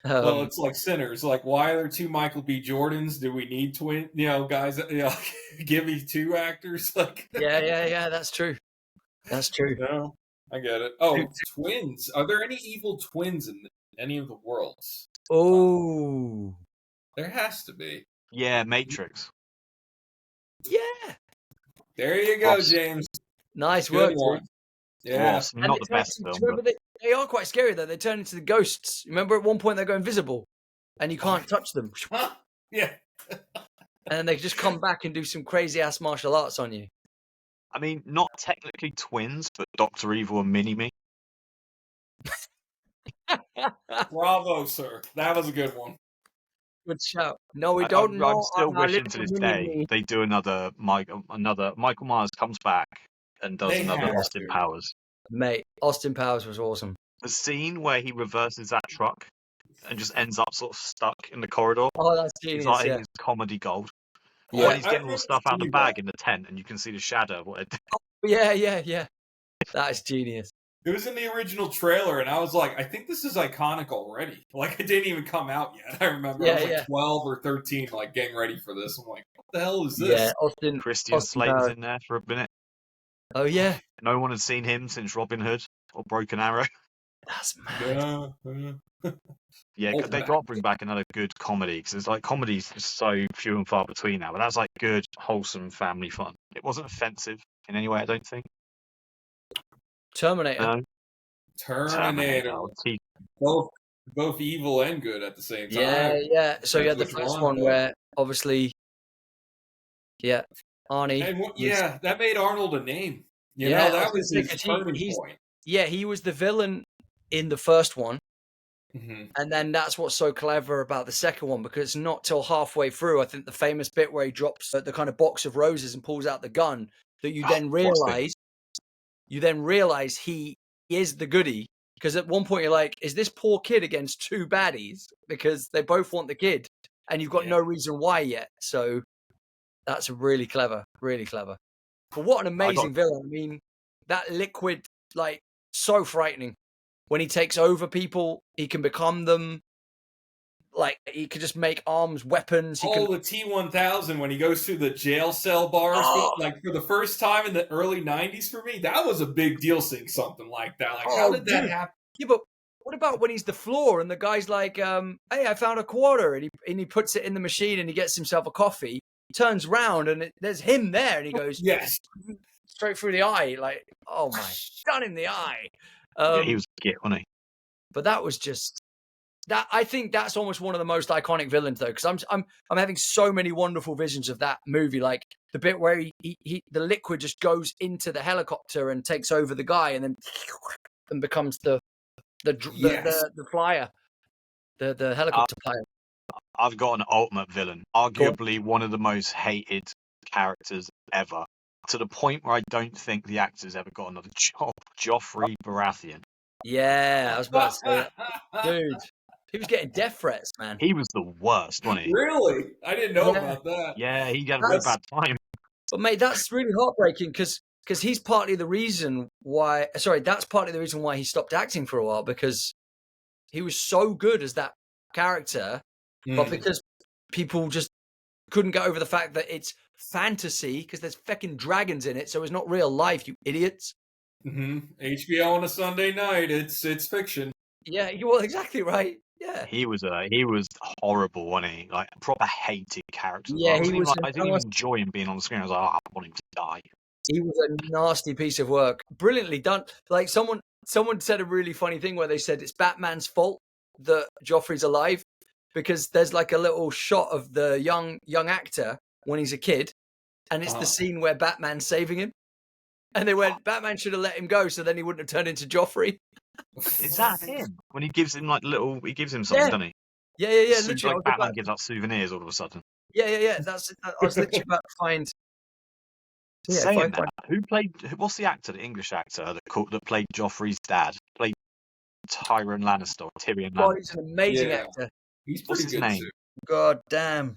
Well, it's like Sinners. Like, why are there two Michael B. Jordans? Do we need twin? Guys. Give me two actors. Like. Yeah. That's true. That's true. No, I get it. Oh, twins. Are there any evil twins in any of the worlds? Oh, There has to be. Yeah, Matrix. yeah. There you go, Ross. James. Nice Good work, one. dude. Yeah. Ross. I mean, not the best Do film, you but remember they are quite scary though. They turn into the ghosts. Remember at one point they go invisible, and you can't touch them, Huh? Yeah. and then they just come back and do some crazy ass martial arts on you. I mean, not technically twins, but Doctor Evil and Mini-Me. Bravo, sir. That was a good one. Good shout. No, we don't I'm know. still our wishing little to this mini-me. day they do another Michael Myers comes back and does They another have Austin to. Powers. Mate, Austin Powers was awesome. The scene where he reverses that truck and just ends up sort of stuck in the corridor Oh, that's is genius. like Yeah, it's comedy gold. Or yeah, when he's I getting all the remember stuff out of the seeing bag that. in the tent and you can see the shadow of what it yeah. That is genius. It was in the original trailer, and I was like, I think this is iconic already. Like, it didn't even come out yet. I remember I was like 12 or 13, like, getting ready for this. I'm like, what the hell is this? Yeah, Austin Christian Slater's Powers. in there for a minute. Oh yeah, No one had seen him since Robin Hood or Broken Arrow. that's mad. Yeah, Oh, they man. got to bring back another good comedy because it's like comedy's just so few and far between now. But that's like good, wholesome family fun. It wasn't offensive in any way, I don't think. Terminator. No, Terminator. Oh, T- Both evil and good at the same Yeah, time. yeah. So you had the Depends which first one, one but- where obviously, yeah, Arnie. And was- yeah, that made Arnold a name. You Yeah, know, I that was was gonna his say, 'cause turning he's- point. yeah, he was the villain in the first one, hmm and then that's what's so clever about the second one because not till halfway through, I think the famous bit where he drops the kind of box of roses and pulls out the gun that you then realize he is the goodie. Because at one point you're like, is this poor kid against two baddies? Because they both want the kid, and you've got Yeah. no reason why yet. So that's really clever, really clever. But what an amazing villain! I mean, that liquid, like, so frightening. When he takes over people, he can become them. Like, he can just make arms, weapons. He can. The T-1000 when he goes through the jail cell bars, Oh! like for the first time in the early 90s for me, that was a big deal seeing something like that. Like, how Oh, did that dude. happen? Yeah, but what about when he's the floor and the guy's like, "Hey, I found a quarter," and he puts it in the machine and he gets himself a coffee. He turns round and there's him there, and he goes Yes. straight through the eye. Like, oh my, done in the eye. yeah, he was a git, wasn't he? But that was just that. I think that's almost one of the most iconic villains, though, because I'm having so many wonderful visions of that movie, like the bit where he the liquid just goes into the helicopter and takes over the guy, and then and becomes the flyer, the helicopter pilot. I've got an ultimate villain, arguably one of the most hated characters ever, to the point where I don't think the actor's ever got another job. Joffrey Baratheon. Yeah, I was about to say that. Dude, he was getting death threats, man. He was the worst, wasn't he? Really? I didn't know Yeah. about that. Yeah, he had a real bad time. But mate, that's really heartbreaking because he's partly the reason why. Sorry, that's partly the reason why he stopped acting for a while, because he was so good as that character, but because people just couldn't get over the fact that it's fantasy because there's fucking dragons in it, so it's not real life, you idiots. HBO on a Sunday night, it's fiction. Yeah, you were exactly right. Yeah. He was horrible, wasn't he? Like a proper hated character. Yeah, I he was I didn't even enjoy him being on the screen. I was like, oh, I want him to die. He was a nasty piece of work. Brilliantly done. Like someone said a really funny thing where they said it's Batman's fault that Joffrey's alive, because there's like a little shot of the young actor when he's a kid, and it's the scene where Batman's saving him. And they went, Batman should have let him go, so then he wouldn't have turned into Joffrey. Is that him? When he gives him he gives him something, doesn't he? Yeah. Literally, like Batman gives out souvenirs all of a sudden. Yeah. I was literally about to find. Yeah, Saying that, what's the actor, the English actor that played Joffrey's dad? Played Tyrion Lannister. God, he's an amazing actor. He's What's pretty his good name? too. God damn.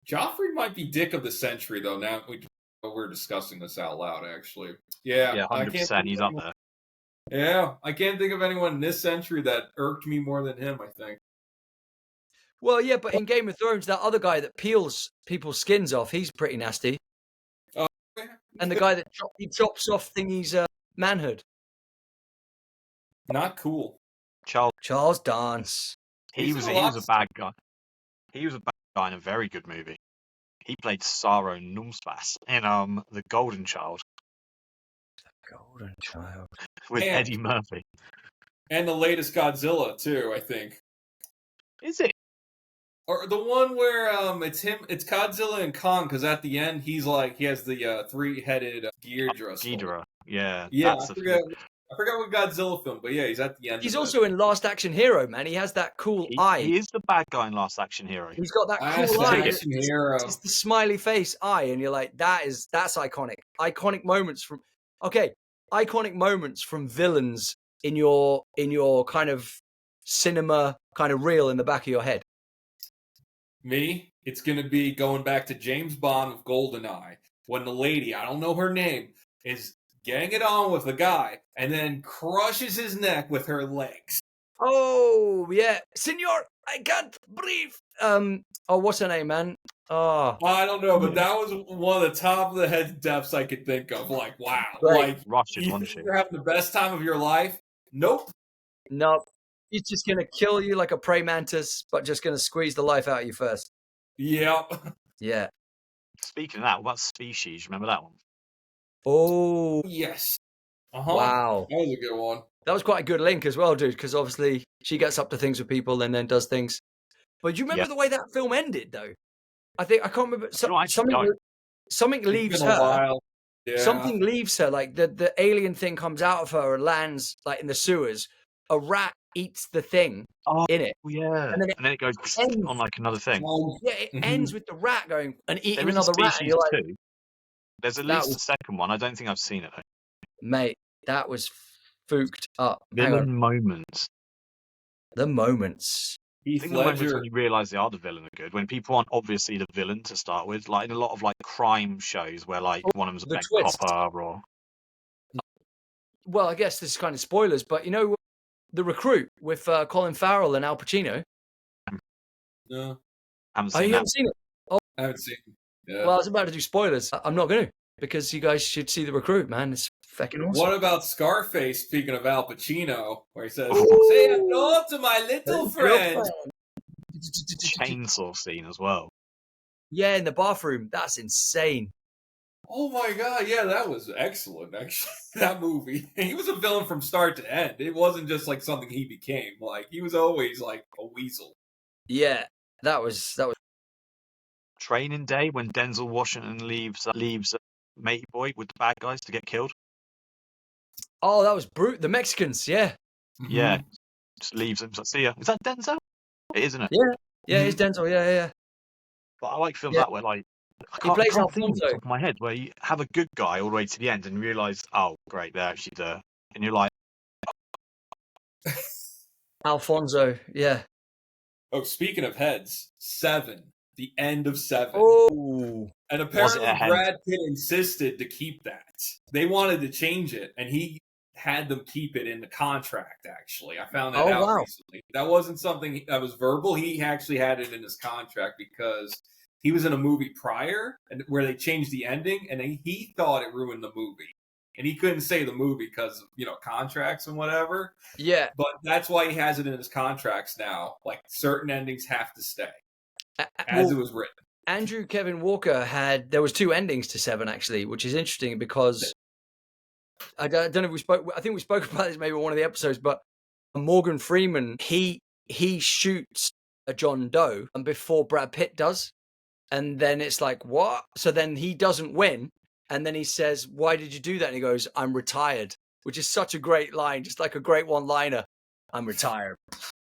Joffrey might be Dick of the Century, though. Now we're discussing this out loud, actually. Yeah, 100%. He's up there. Yeah, I can't think of anyone in this century that irked me more than him, I think. Well, yeah, but in Game of Thrones, that other guy that peels people's skins off, he's pretty nasty. And the guy that chops off thingy's manhood. Not cool. Charles Dance. He was a bad guy. He was a bad guy in a very good movie. He played Saro Numspas in The Golden Child Golden Child. with Eddie Murphy. And the latest Godzilla too, I think. Is it? Or the one where it's Godzilla and Kong, because at the end he has the 3-headed Ghidorah. Ghidorah. Yeah. Yeah, I forgot what Godzilla film, but yeah, he's at the end. He's also in Last Action Hero, man. He has that cool eye. He is the bad guy in Last Action Hero. He's got that cool eye. It's the smiley face eye, and you're like, that's iconic. Iconic moments from villains in your kind of cinema kind of reel in the back of your head. Me, it's gonna be going back to James Bond with GoldenEye, when the lady, I don't know her name, is getting it on with the guy, and then crushes his neck with her legs. Oh yeah, Senor, I can't breathe. What's her name, man? Oh, I don't know, but that was one of the top of the head deaths I could think of. Like, wow, right. Russian, you think you're having the best time of your life? Nope. He's just gonna kill you like a praying mantis, but just gonna squeeze the life out of you first. Yep. Yeah. Speaking of that, what about Species? Remember that one? Oh yes. Wow, that was a good one. That was quite a good link as well, dude, because obviously she gets up to things with people and then does things. But do you remember the way that film ended, though? I can't remember. Something leaves her. Yeah. Something leaves her. Like the alien thing comes out of her and lands like in the sewers. A rat eats the thing in it. Yeah. And then it goes on like another thing. Yeah, it ends with the rat going and eating there is another rat. Species too. There's at least a second one. I don't think I've seen it though. Mate, that was fooked up. Villain moments. The moments. I think the moments when you realise they are the villain are good. When people aren't obviously the villain to start with, like in a lot of like crime shows where like one of them's a bad copper or. Well, I guess this is kind of spoilers, but you know, The Recruit with Colin Farrell and Al Pacino. No, I haven't seen you haven't seen it? Oh, I haven't seen it. Yeah. Well, I was about to do spoilers. I'm not going to, because you guys should see The Recruit, man. It's fucking awesome. What about Scarface, speaking of Al Pacino, where he says, say hello to my little friend. Chainsaw scene as well. Yeah, in the bathroom. That's insane. Oh my god, yeah, that was excellent, actually. That movie. He was a villain from start to end. It wasn't just like something he became. Like, he was always like a weasel. Yeah, that was Training Day, when Denzel Washington leaves Matey Boy with the bad guys to get killed. Oh, that was brute. The Mexicans, yeah. Yeah, just leaves him. So, see ya. Is that Denzel? It isn't it? Yeah, it's Denzel. Yeah. But I like films that way, like I can't think off the top of my head where you have a good guy all the way to the end and you realise, oh great, they're actually there, and you're like, Alfonso, yeah. Oh, speaking of heads, 7. The end of 7. Oh. And apparently Brad Pitt insisted to keep that. They wanted to change it, and he had them keep it in the contract, actually. I found that out recently. That wasn't something that was verbal. He actually had it in his contract because he was in a movie prior and where they changed the ending, and he thought it ruined the movie. And he couldn't say the movie because of, contracts and whatever. Yeah. But that's why he has it in his contracts now. Like, certain endings have to stay. As it was written. Andrew Kevin Walker there was 2 endings to 7, actually, which is interesting because I don't know if I think we spoke about this maybe in one of the episodes, but Morgan Freeman, he shoots a John Doe and before Brad Pitt does. And then it's like, what? So then he doesn't win. And then he says, why did you do that? And he goes, I'm retired, which is such a great line, just like a great one-liner. I'm retired.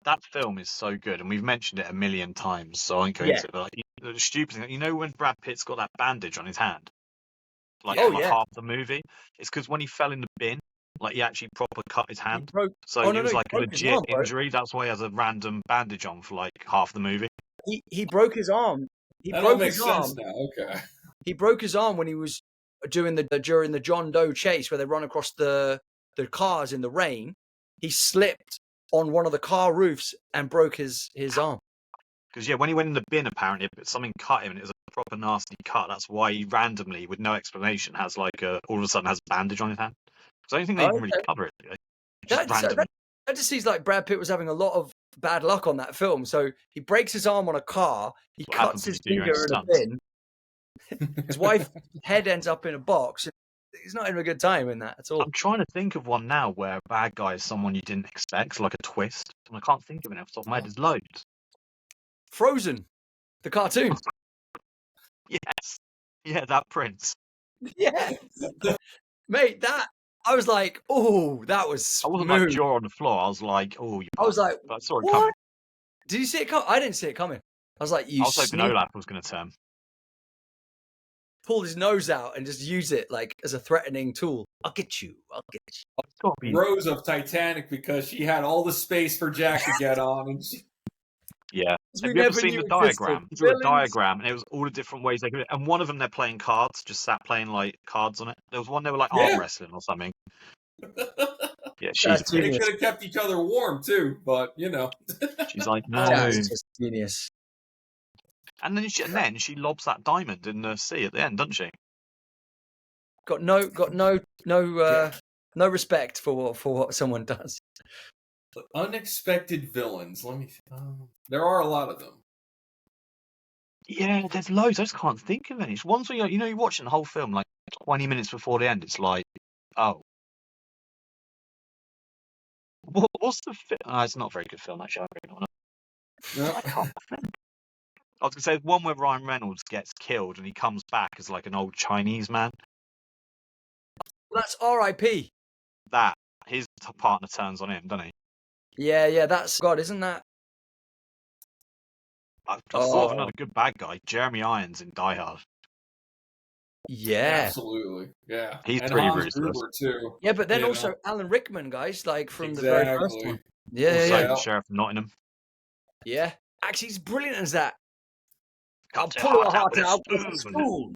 That film is so good, and we've mentioned it a million times, so I won't go into it. But the stupid thing, when Brad Pitt's got that bandage on his hand, half the movie, it's because when he fell in the bin, he actually proper cut his hand. It was a legit injury. That's why he has a random bandage on for half the movie. He broke his arm. That all makes sense now. Okay. He broke his arm when he was during the John Doe chase where they run across the cars in the rain. He slipped on one of the car roofs and broke his arm. Because when he went in the bin, apparently something cut him and it was a proper nasty cut. That's why he randomly, with no explanation, has all of a sudden has a bandage on his hand. So I don't think they even really cover it. That just seems like Brad Pitt was having a lot of bad luck on that film. So he breaks his arm on a car. He What cuts happens when his you do your own finger in a stunts? bin. His wife's head ends up in a box. He's not having a good time in that at all. I'm trying to think of one now where a bad guy is someone you didn't expect, like a twist, and I can't think of it off the top of my head. There's loads. Frozen, the cartoon. Yes. Yeah, that prince. Yeah. Mate, that I was like, oh, that was I wasn't like smooth. jaw on the floor. I was like, oh, you. I was like, But I saw it what? coming. Did you see it come? I didn't see it coming. I was like, you I was hoping sneak, Olaf was going to turn. pulled his nose out and just use it like as a threatening tool. I'll get you. I'll get you. It's got to be. Rose of Titanic because she had all the space for Jack to get on, and she, Yeah. We Have you ever never seen knew the existed. diagram? He drew a Villains. diagram, and it was all the different ways they could. And one of them, they're playing cards, just sat playing like cards on it. There was one they were like arm Yeah. wrestling or something. Yeah, That's she's they genius. could have kept each other warm too. But she's like no. That's just genius. And then she lobs that diamond in the sea at the end, doesn't she? Got no respect for what someone does. unexpected villains. Let me. There are a lot of them. Yeah, there's loads. I just can't think of any. It's ones where you're watching the whole film like 20 minutes before the end. It's like, oh, what's the film? It's not a very good film actually. I really don't know. Yeah. I can't think. I was gonna say one where Ryan Reynolds gets killed and he comes back as like an old Chinese man. That's R.I.P. That his partner turns on him, doesn't he? Yeah, that's God, isn't that? I thought of another good bad guy, Jeremy Irons in Die Hard. Yeah. Absolutely. Yeah. He's and pretty Hans ruthless. Gruber too. Yeah, but then You also know? Alan Rickman, guys, like from the very first Exactly. one. Yeah, Also, yeah. the Sheriff of Nottingham. Yeah. Actually, he's brilliant as that. I'll Cut pull your your heart with a out with a spoon. spoon.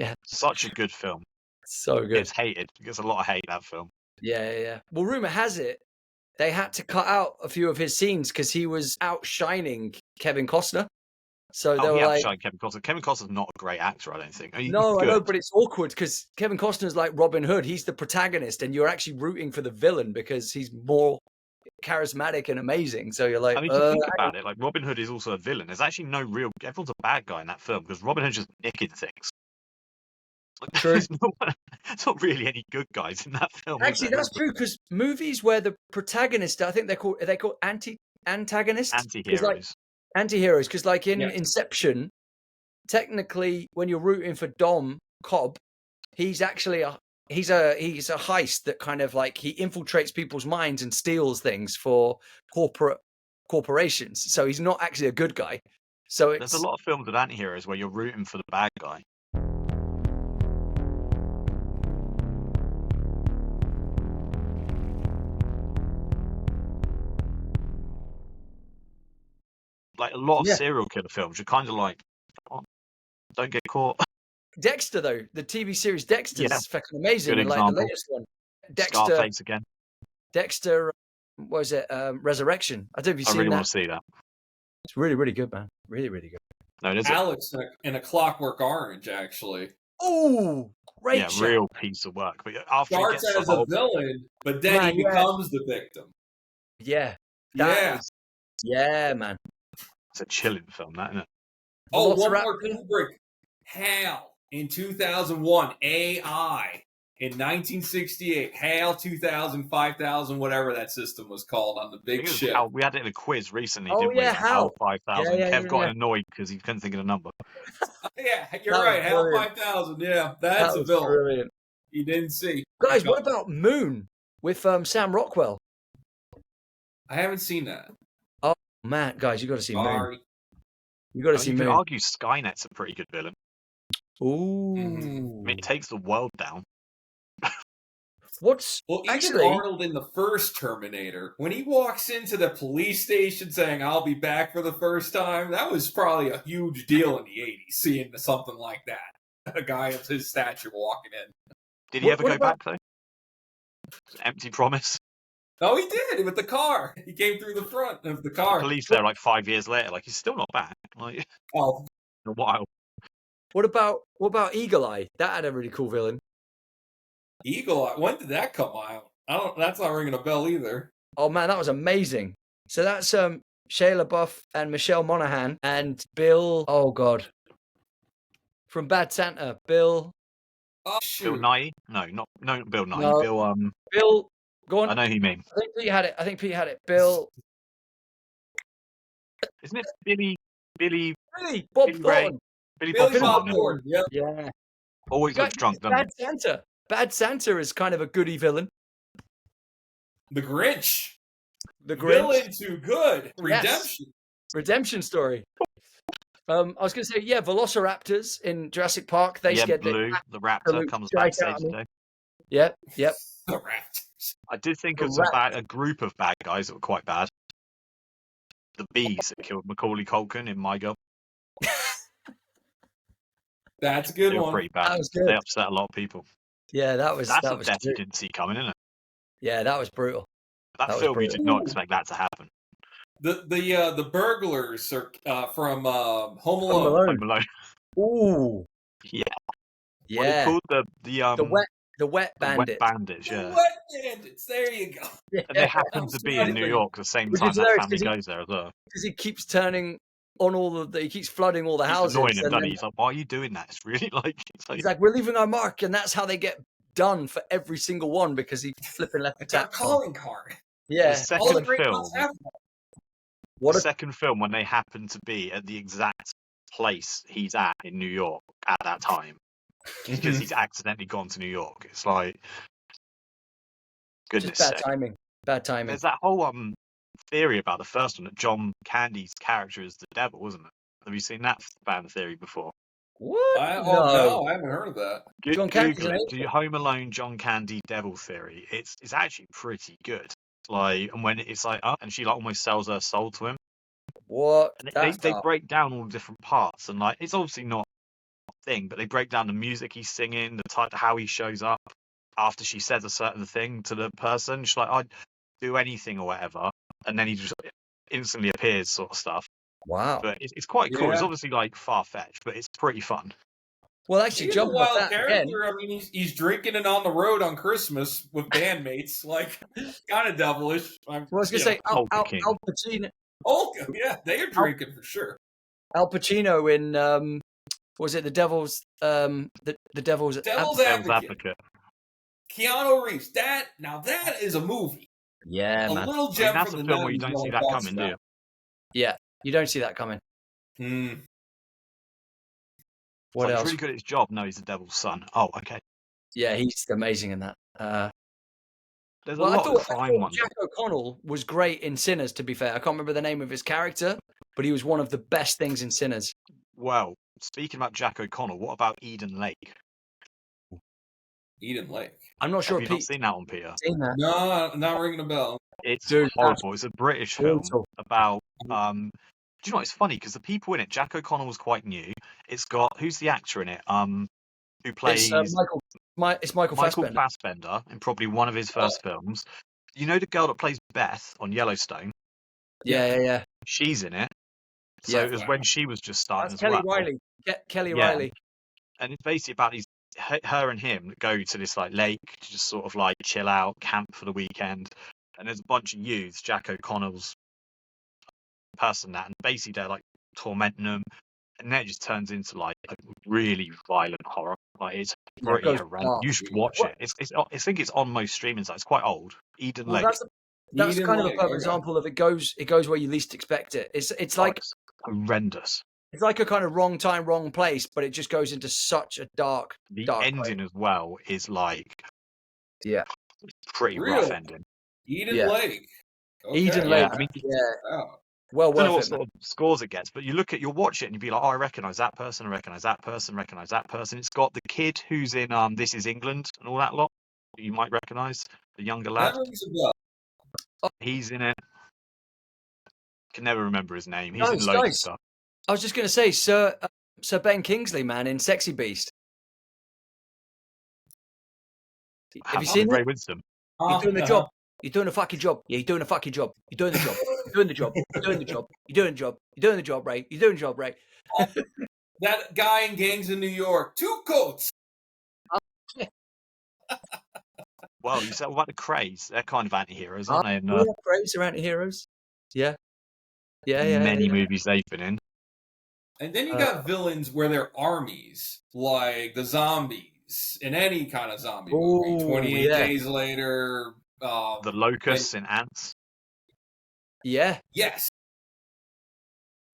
Yeah, Such a good film. so good. It's hated. It gets a lot of hate, that film. Yeah. Well, rumor has it they had to cut out a few of his scenes because he was outshining Kevin Costner. So they were like, outshined Kevin Costner. Kevin Costner's not a great actor, I don't think. I mean, no, he's I know, good. but it's awkward because Kevin Costner's like Robin Hood. He's the protagonist, and you're actually rooting for the villain because he's more charismatic and amazing. So you're like, I mean, if you think about it, like Robin Hood is also a villain. There's actually no real. Everyone's a bad guy in that film because Robin Hood's just nicking things. Like, True. There's not really any good guys in that film. is Actually, there? that's true because movies where the protagonist, I think they're called antagonists, Anti-heroes. Anti-heroes, because like in Yeah. Inception, technically, when you're rooting for Dom Cobb, he's actually he's a heist that kind of like he infiltrates people's minds and steals things for corporations. So he's not actually a good guy. So it's There's a lot of films with anti-heroes where you're rooting for the bad guy. Like a lot of serial killer films, you're kind of like, oh, don't get caught. Dexter, though, the TV series Dexter is Yeah. fucking amazing. Good And, like the example. latest one, Dexter, Scarface again. Dexter, what was it? Resurrection. I don't know if you've I seen really that. want to see that. It's really, really good, man. Really, really good. No, it is. Alex in a Clockwork Orange, actually. Oh, great Yeah, shout. real piece of work. But after he Starts gets the as a whole, villain, but then Man, he yeah. becomes the victim. Yeah. That Yeah. is- yeah, man. it's a chilling film, that isn't it? Oh, one Velociraptor. more Kubrick. HAL in 2001. AI in 1968. HAL 2000, 5000, whatever that system was called on the I big think it was ship. HAL. We had it in a quiz recently, Oh, didn't yeah, we? HAL. 5000. Yeah, Kev got yeah. annoyed because he couldn't think of the number. Yeah, you're That was right. HAL brilliant. 5000. Yeah, that's That a was villain. brilliant. You didn't see. Guys, what about Moon with Sam Rockwell? I haven't seen that. Man, guys, you got to see Moon. Sorry. You got to I see mean, you could Moon. argue Skynet's a pretty good villain. Ooh. I mean, it takes the world down. What's Well, even actually Arnold in the first Terminator, when he walks into the police station saying, "I'll be back for the first time," that was probably a huge deal in the 80s, seeing something like that. A guy of his stature walking in. Did he What- ever what go about- back, though? Empty promise. No, he did with the car. He came through the front of the car. Police there like 5 years later. Like, he's still not back. Like, Oh, in a while. what about Eagle Eye? That had a really cool villain. Eagle Eye. When did that come out? That's not ringing a bell either. Oh man, that was amazing. So that's Shia LaBeouf and Michelle Monaghan and Bill. Oh God, from Bad Santa, Bill. Oh, Bill shoot. Nye? No, not Bill Nye. No. Bill. Bill, go on. I know who you mean. I think Pete had it. Bill. Isn't it Billy? Really? Bob Billy Ray? Thornton. Billy Billy Bob Bob Thornton. Thornton. Yep. Yeah. Always looks drunk, doesn't Bad Santa. Bad Santa is kind of a goody villain. The Grinch. The Grinch. Villain to good. Yes. Redemption. Redemption story. I was going to say, yeah, Velociraptors in Jurassic Park. They he? Yeah, scared Blue, the raptor, absolute comes shite back, out saves of the me. day. Yeah, yep. The Raptors. I did think The of a group of bad guys that were quite bad. The bees that killed Macaulay Culkin in My Girl. That's a good They were one. pretty bad. That was good. They upset a lot of people. Yeah, that was That's that a was death you true. didn't see coming, isn't it? Yeah, that was brutal. That was film, you brutal. did not expect that to happen. The burglars are from Home Home Alone. Home Alone. Ooh. Yeah. Yeah. What they called the wet bandit. wet bandits, The yeah. Wet Bandits. There you go. And they happen to be in New York at the same Which time is that hilarious, family 'cause he- goes there as well. Because he keeps turning on he keeps flooding all the He's houses. annoying him, And doesn't then he? He's like, why are you doing that? It's really like, he's like, we're leaving our mark, and that's how they get done for every single one because he flipping left the I got a tap. calling card. Yeah. the All the second great film, ones have one. What the a second film when they happen to be at the exact place he's at in New York at that time because he's accidentally gone to New York. It's like, goodness just bad sake. timing. Bad timing. There's that whole theory about the first one that John Candy's character is the devil, wasn't it? Have you seen that fan theory before? What? No, I haven't heard of that. John Candy's Google an it. Do you Home Alone John Candy devil theory? It's actually pretty good. Like, and when it's like and she like almost sells her soul to him. What? And That's they dark. break down all the different parts, and like it's obviously not a thing, but they break down the music he's singing, the type, how he shows up after she says a certain thing to the person. She's like, I'd do anything or whatever, and then he just instantly appears, sort of stuff. Wow. But it's quite cool. Yeah. It's obviously like far fetched, but it's pretty fun. Well, actually, He's a jumping off wild that character. again. I mean, he's drinking and on the road on Christmas with bandmates. Like, kind of devilish. Well, I was going to say Al Pacino. Oh, yeah, they are drinking for sure. Al Pacino in was it the Devil's the Devil's Devil's Devil's Advocate. Advocate. Keanu Reeves. That is a movie. Yeah, A man. little I mean, gem that's from a the film where you 90s don't no see one that talks coming, do you? about. Yeah, you don't see that coming. What It's like, else? he's really good at his job. No, he's the devil's son. Oh, okay. Yeah, he's amazing in that. There's Well, a I lot of thought crime ones. Jack O'Connell was great in Sinners, to be fair. I can't remember the name of his character, but he was one of the best things in Sinners. Well, speaking about Jack O'Connell, what about Eden Lake? Eden Lake. I'm not sure Have you not Pete's seen that one, Peter? seen that. No, not ringing a bell. It's Dude, horrible. It's a British film brutal. about. Do you know what? It's funny because the people in it, Jack O'Connell was quite new. It's got who's the actor in it? Who plays It's Michael Fassbender. Fassbender in probably one of his first films. You know the girl that plays Beth on Yellowstone? Yeah. She's in it. So Yeah. it was when she was just starting That's as Kelly well. Riley. Kelly Yeah. Riley. And it's basically about her and him that go to this like lake to just sort of like chill out, camp for the weekend. And there's a bunch of youths, Jack O'Connell's person that, and basically they're like tormenting them. And then it just turns into like a really violent horror. Like it's pretty goes horrendous. dark. You should watch it. I think it's on most streaming sites. It's quite old. Eden Well, Lake. that's Eden kind of a Lake, perfect okay. example of it goes where you least expect it. It's like It's horrendous. it's like a kind of wrong time, wrong place, but it just goes into such a dark ending place. as well is like Yeah. pretty Really? rough ending. Eden Yeah. Lake. Okay. Eden Yeah, Lake. I mean, Well I don't know what worth it. sort of scores it gets, but you'll watch it and you'll be like, oh, I recognise that person, I recognise that person, recognise that person. It's got the kid who's in This Is England and all that lot. You might recognise the younger lad. That rings a bell. He's in it. Can never remember his name. He's in loads of Nice. stuff. I was just going to say, Sir Ben Kingsley, man, in Sexy Beast. Have you seen Ray it? Winston. You're doing the job. You're doing a fucking job. Yeah, you're doing a fucking job. You're doing the job. You're doing the job. You're doing the job. You're doing the job. You're doing the job, Ray. You're doing the job, Ray. That guy in Gangs in New York. 2 coats. Well, you said what about the Krays? They're kind of anti-heroes, aren't they? And, Yeah, Krays are anti-heroes. Yeah. many movies they've been in. And then you got villains where they're armies, like the zombies in any kind of zombie movie. 28 Days Later. The locusts in Ants. Yeah. Yes.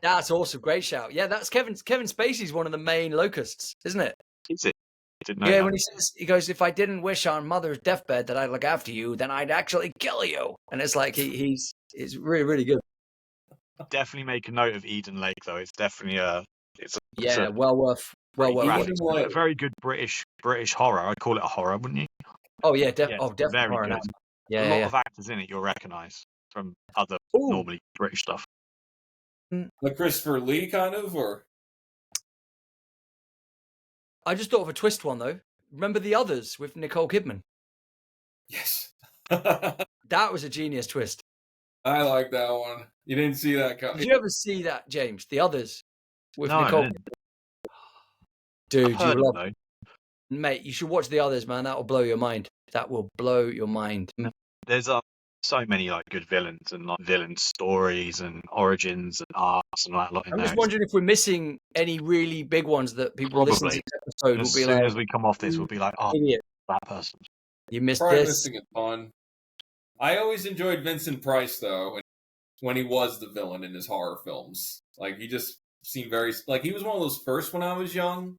That's awesome. Great shout. Yeah, that's Kevin Spacey's one of the main locusts, isn't it? Is it? I didn't know that. When he goes, if I didn't wish on mother's deathbed that I'd look after you, then I'd actually kill you. And it's like he's really, really good. Definitely make a note of Eden Lake, though. It's definitely well worth. A very good British horror. I'd call it a horror, wouldn't you? Oh yeah, definitely very horror. Good. Yeah, a lot of actors in it you'll recognise from other normally British stuff. Like Christopher Lee, kind of, or I just thought of a twist one though. Remember The Others with Nicole Kidman? Yes. That was a genius twist. I like that one. You didn't see that coming. Did you ever see that, James? The Others with No, Nicole. Dude, you love it. Mate, you should watch The Others, man. That will blow your mind. That will blow your mind. There's so many like good villains and like villain stories and origins and arcs and that lot in I'm there. just wondering if we're missing any really big ones that people listening to this episode will be like. As soon as we come off this, we'll be like, oh, idiot. That person. You missed Probably this. missing a ton. I always enjoyed Vincent Price though, when he was the villain in his horror films. Like he just seemed very like he was one of those first when I was young.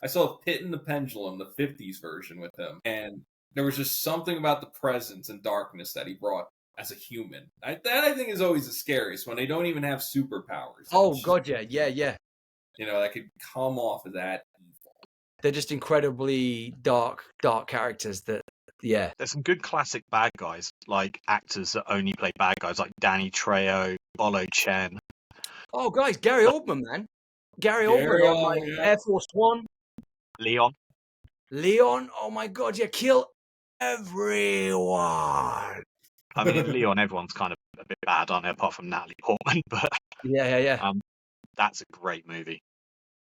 I saw Pit and the Pendulum, the 50s version with him, and there was just something about the presence and darkness that he brought as a human. That I think is always the scariest, when they don't even have superpowers. Oh, God, yeah. You know, that could come off as that evil. They're just incredibly dark characters that, yeah. There's some good classic bad guys, like actors that only play bad guys, like Danny Trejo, Bolo Chen. Oh, guys, Gary Oldman, man. Gary Oldman on like Air Force One. Leon, oh my God, yeah, kill everyone. I mean, in Leon, everyone's kind of a bit bad, aren't they, apart from Natalie Portman, but yeah. That's a great movie.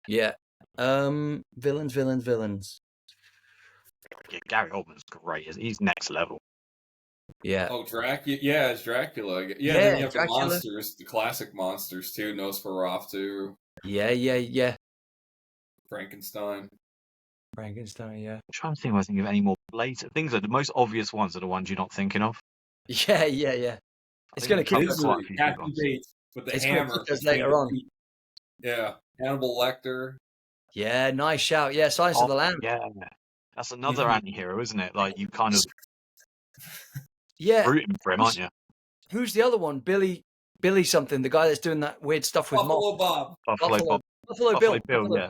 Yeah. Villains. Yeah, Gary Oldman's great. He's next level. Yeah. Oh, Dracula. Yeah, it's Dracula. Yeah, then you have Dracula. The monsters, the classic monsters too. Nosferatu. Yeah. Frankenstein, I'm yeah. trying to think if I think of any more blatant things. The most obvious ones are the ones you're not thinking of. Yeah. It's going to kick us Captain Bates with the hammer. Later on. Yeah, Hannibal Lecter. Yeah, nice shout. Yeah, Silence of the Lambs. Yeah, that's another anti-hero, isn't it? Like you kind of rooting for him, aren't you? Who's the other one? Billy something. The guy that's doing that weird stuff with Buffalo Bob. Buffalo Bill. Yeah.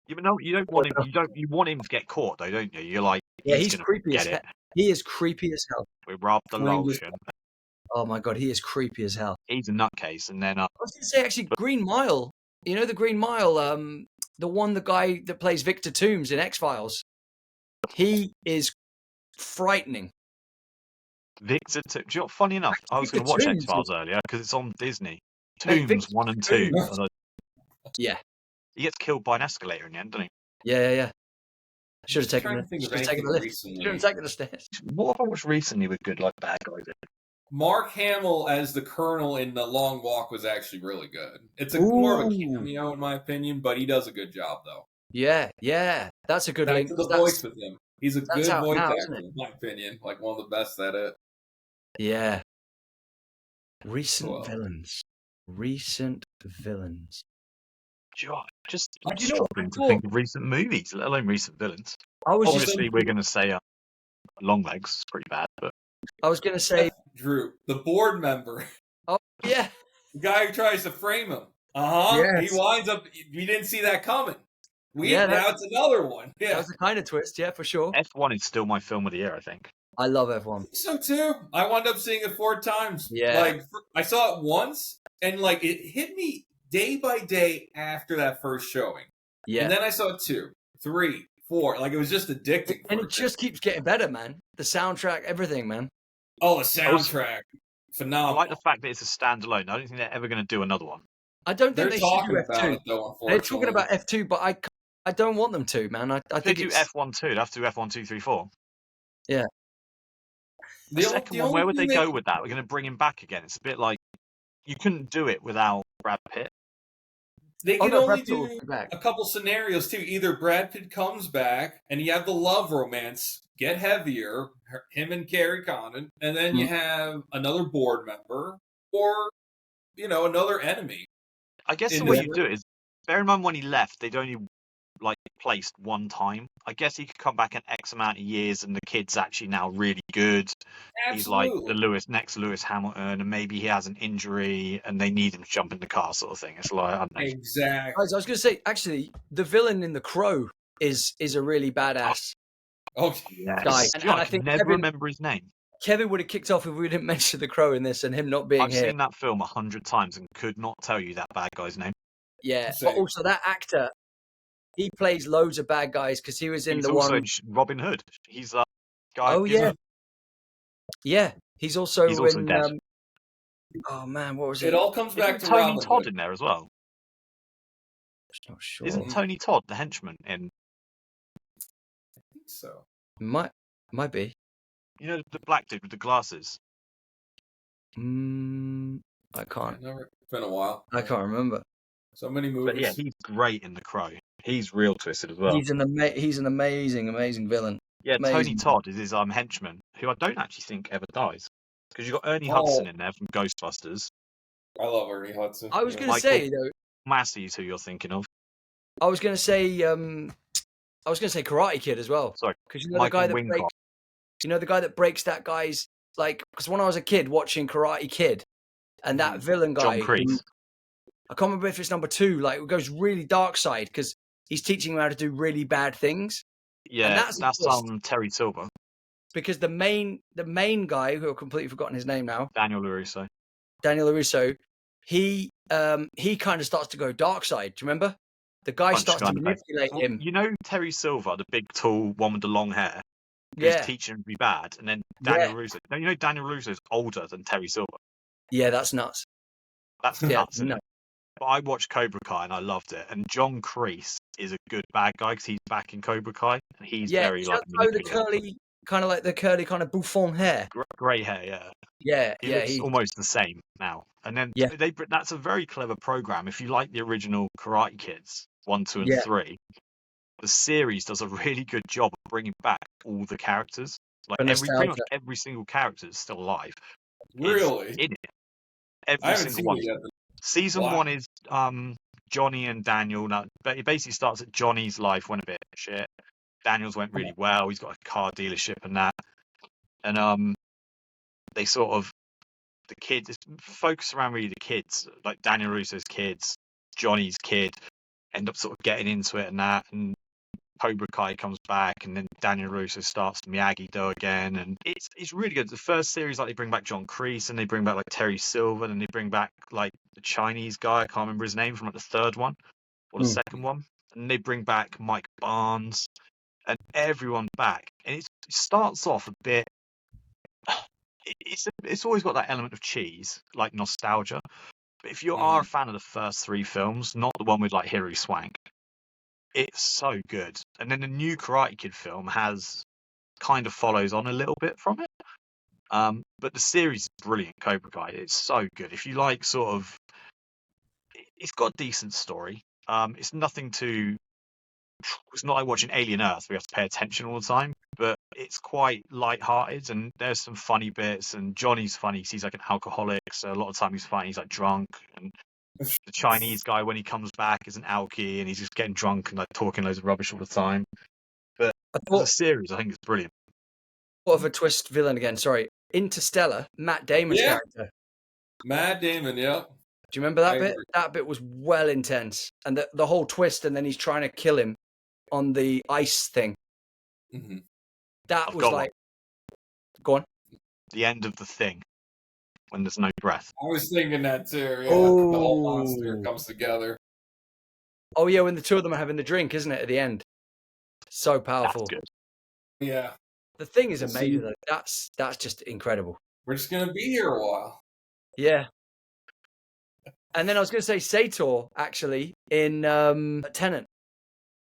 You don't want him. You want him to get caught, though, don't you? You're like, he's creepy as hell. He is creepy as hell. We robbed the lotion. Oh my God, he is creepy as hell. He's a nutcase, and then I was going to say actually, Green Mile. You know the Green Mile, the guy that plays Victor Toombs in X-Files. He is frightening. Victor Toombs. You know, funny enough, I was going to watch X-Files earlier because it's on Disney. Toombs 1 and 2. Yeah. He gets killed by an escalator in the end, doesn't he? Yeah. Should have taken the lift. Should have taken the stairs. What have I watched recently with good, like, bad guys? Mark Hamill as the Colonel in The Long Walk was actually really good. It's more of a cameo, in my opinion, but he does a good job, though. Yeah. That's a good link. To the voice with him. He's a good voice actor, in my opinion. Like, one of the best at it. Yeah. Recent villains. Just struggling to think of recent movies, let alone recent villains. Obviously, we're going to say Longlegs is pretty bad, but I was going to say Drew, the board member. Oh yeah, the guy who tries to frame him. Yes. He winds up. We didn't see that coming. Now it's another one. Yeah, that was the kind of twist. Yeah, for sure. F1 is still my film of the year, I think. I love F1. So too. I wound up seeing it 4 times. Yeah, like I saw it once, and like it hit me day by day after that first showing. Yeah. And then I saw it 2, 3, 4. Like it was just addicting. And it just keeps getting better, man. The soundtrack, everything, man. Oh, the soundtrack. Phenomenal. I like the fact that it's a standalone. I don't think they're ever going to do another one. I don't think they should do F2. It, though, they're talking about F2, but I don't want them to, man. I think they do F1 too. They have to do F1, 2, 3, 4. Yeah. The second one, where would they go with that? We're going to bring him back again. It's a bit like, you couldn't do it without Brad Pitt. They Oh, can no, only Brad Pitt will do be back. a couple scenarios too. Either Brad Pitt comes back and you have the love romance get heavier, him and Carrie Condon, and then you have another board member, or another enemy. I guess In the way this you do it is, bear in mind when he left, they'd only placed one time. I guess he could come back in X amount of years, and the kid's actually now really good. He's like the Absolutely. next Lewis Hamilton, and maybe he has an injury, and they need him to jump in the car, sort of thing. It's like, I don't know. Exactly. Guys, I was going to say, actually, the villain in The Crow is a really badass Oh, Yeah, guy. it's- And I I think can never remember his name. Kevin would have kicked off if we didn't mention The Crow in this and him not being I've here. seen that film 100 times and could not tell you that bad guy's name. Yeah, Same. but also that actor, he plays loads of bad guys because he was in He's the also one. in Robin Hood. He's a guy. Oh yeah, yeah. He's also in. dead. Oh man, what was it it? all comes back Isn't to Tony Robin Todd Hood. in there as well? Not sure. Isn't Tony Todd the henchman in? I think so. Might be. You know, the black dude with the glasses. I can't. It's been a while. I can't remember. So many movies. But yeah, he's great in The Crow. He's real twisted as well. He's an amazing villain. Yeah, Tony amazing. Todd is his henchman, who I don't actually think ever dies. Because you've got Ernie Oh. Hudson in there from Ghostbusters. I love Ernie Hudson. I was Yeah. going to Michael- say though. Massey's who you're thinking of. I was going to say. Karate Kid as well. Sorry, Because you know Michael the guy that Wincott. breaks. You know the guy that breaks that guy's like. Because when I was a kid watching Karate Kid, and that villain guy, John Kreese. I can't remember if it's number 2. Like it goes really dark side because he's teaching him how to do really bad things. Yeah, that's that's a twist. Terry Silver. Because the main guy, who I've completely forgotten his name now, Daniel LaRusso. Daniel LaRusso, he kind of starts to go dark side. Do you remember? The guy Punch starts to guy in the face. manipulate Well, him. you know Terry Silver, the big, tall one with the long hair, who's Yeah, teaching him to be bad, and then Daniel Russo. Now, you know Daniel Russo's older than Terry Silver. yeah, that's nuts. That's Yeah, nuts, isn't it? But I watched Cobra Kai and I loved it. And John Kreese is a good bad guy because he's back in Cobra Kai and he's very the manipulative. curly kind of bouffant hair. Grey hair, yeah. Yeah, He looks almost the same now. And then that's a very clever program. If you like the original Karate Kids 1, 2, and 3, the series does a really good job of bringing back all the characters. Like pretty much every single character is still alive. Really? In it. I Every haven't single seen one. it yet. Season 1 is Johnny and Daniel. Now, but it basically starts at Johnny's life went a bit shit. Daniel's went really well. He's got a car dealership and that. And they sort of the kids focus around really the kids, like Daniel Russo's kids, Johnny's kid, end up sort of getting into it and that. And Cobra Kai comes back, and then Daniel Russo starts Miyagi-Do again, and it's really good. The first series, like they bring back John Kreese, and they bring back like Terry Silver, and they bring back like the Chinese guy, I can't remember his name, from like the third one or the second one, and they bring back Mike Barnes, and everyone back, and it starts off a bit. It's always got that element of cheese, like nostalgia. But if you are a fan of the first 3 films, not the one with like Hilary Swank, it's so good. And then the new Karate Kid film kind of follows on a little bit from it. But the series is brilliant, Cobra Kai. It's so good. If you like sort of, it's got a decent story. It's not like watching Alien Earth where you have to pay attention all the time, but it's quite light-hearted and there's some funny bits, and Johnny's funny because he's like an alcoholic, so a lot of time he's funny, he's like drunk, and the Chinese guy, when he comes back, is an alky and he's just getting drunk and like talking loads of rubbish all the time. But as a series, I think it's brilliant. What of a twist villain again? Sorry, Interstellar, Matt Damon's character. Matt Damon, yep. Do you remember that bit? Agree. That bit was well intense, and the whole twist, and then he's trying to kill him on the ice thing. Mm-hmm. That was like, go on. The end of The Thing, when there's no breath. I was thinking that too. Yeah, Oh. the whole monster comes together. Oh yeah, when the two of them are having the drink, isn't it? At the end, so powerful. That's good. Yeah, The Thing is amazing. Though. That's just incredible. we're just gonna be here a while. Yeah. And then I was going to say Sator, actually, in Tenet.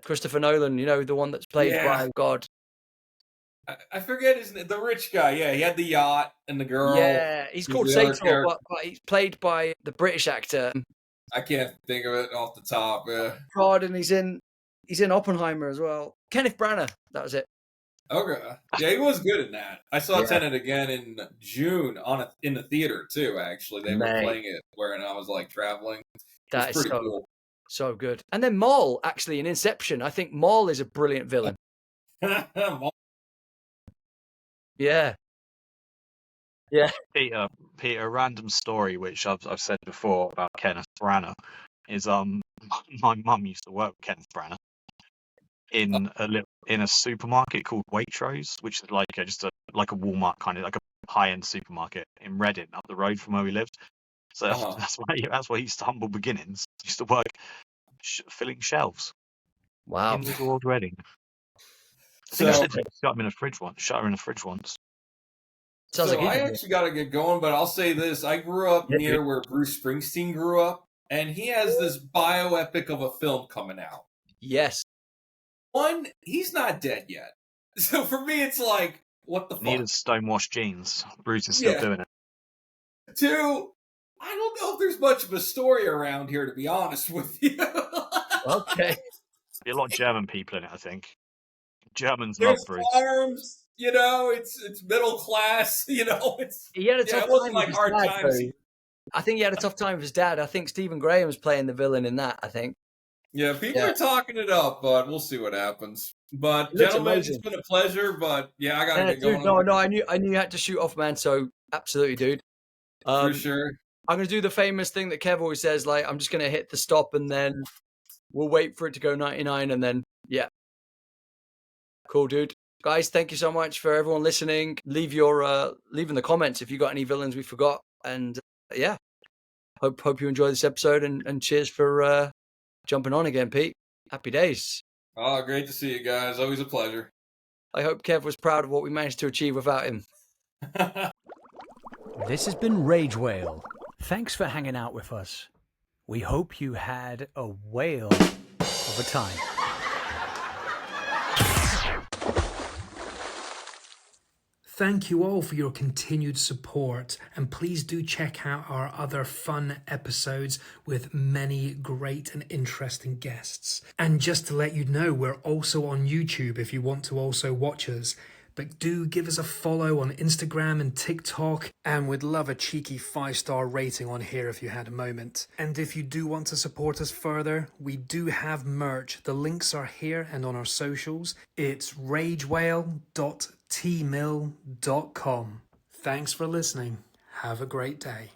Christopher Nolan, you know, the one that's played by God. I forget his name. The rich guy. Yeah, he had the yacht and the girl. Yeah, he's Who's called the other Sator, character? but he's played by the British actor I can't think of it off the top. God, and he's in Oppenheimer as well. Kenneth Branagh, that was it. Okay. Yeah, he was good in that. I saw Yeah. Tenet again in June in the theater too. Actually, they were playing it when I was like traveling. That It's is pretty cool. so good. And then Maul, actually, in Inception, I think Maul is a brilliant villain. Yeah. Yeah. Peter, a random story which I've said before about Kenneth Branagh is my mum used to work with Kenneth Branagh in a supermarket called Waitrose, which is like like a Walmart kind of like a high-end supermarket in Reading up the road from where we lived. So that's where he used to humble beginnings. He used to work filling shelves. Wow. In Little Old Reading. So I think shut her in a fridge once. Sounds like I actually got to get going, but I'll say this. I grew up near where Bruce Springsteen grew up, and he has this bioepic of a film coming out. Yes. One, he's not dead yet. So for me, it's like, what the fuck? Needed stonewashed jeans. Bruce is still doing it. Two, I don't know if there's much of a story around here, to be honest with you. Okay. Be a lot of German people in it, I think. Germans There's love Bruce. farms, it's middle class, He had a tough it wasn't time like with his hard dad, times. though. I think he had a tough time with his dad. I think Stephen Graham's playing the villain in that, I think. Yeah, people are talking it up, but we'll see what happens. But It looks gentlemen, amazing. it's been a pleasure, but yeah, I gotta get Dude, going. no, I knew you had to shoot off, man, so absolutely, dude. For sure. I'm going to do the famous thing that Kev always says, like, I'm just going to hit the stop and then we'll wait for it to go 99 and then, yeah. Cool, dude. Guys, thank you so much for everyone listening. Leave in the comments if you got any villains we forgot. And yeah, hope you enjoy this episode and cheers for jumping on again, Pete. Happy days. Oh, great to see you guys. Always a pleasure. I hope Kev was proud of what we managed to achieve without him. This has been Rage Whale. Thanks for hanging out with us. We hope you had a whale of a time. Thank you all for your continued support, and please do check out our other fun episodes with many great and interesting guests. And just to let you know, we're also on YouTube if you want to also watch us. But do give us a follow on Instagram and TikTok, and we'd love a cheeky 5-star rating on here if you had a moment. And if you do want to support us further, we do have merch. The links are here and on our socials. It's ragewhale.tmill.com. Thanks for listening. Have a great day.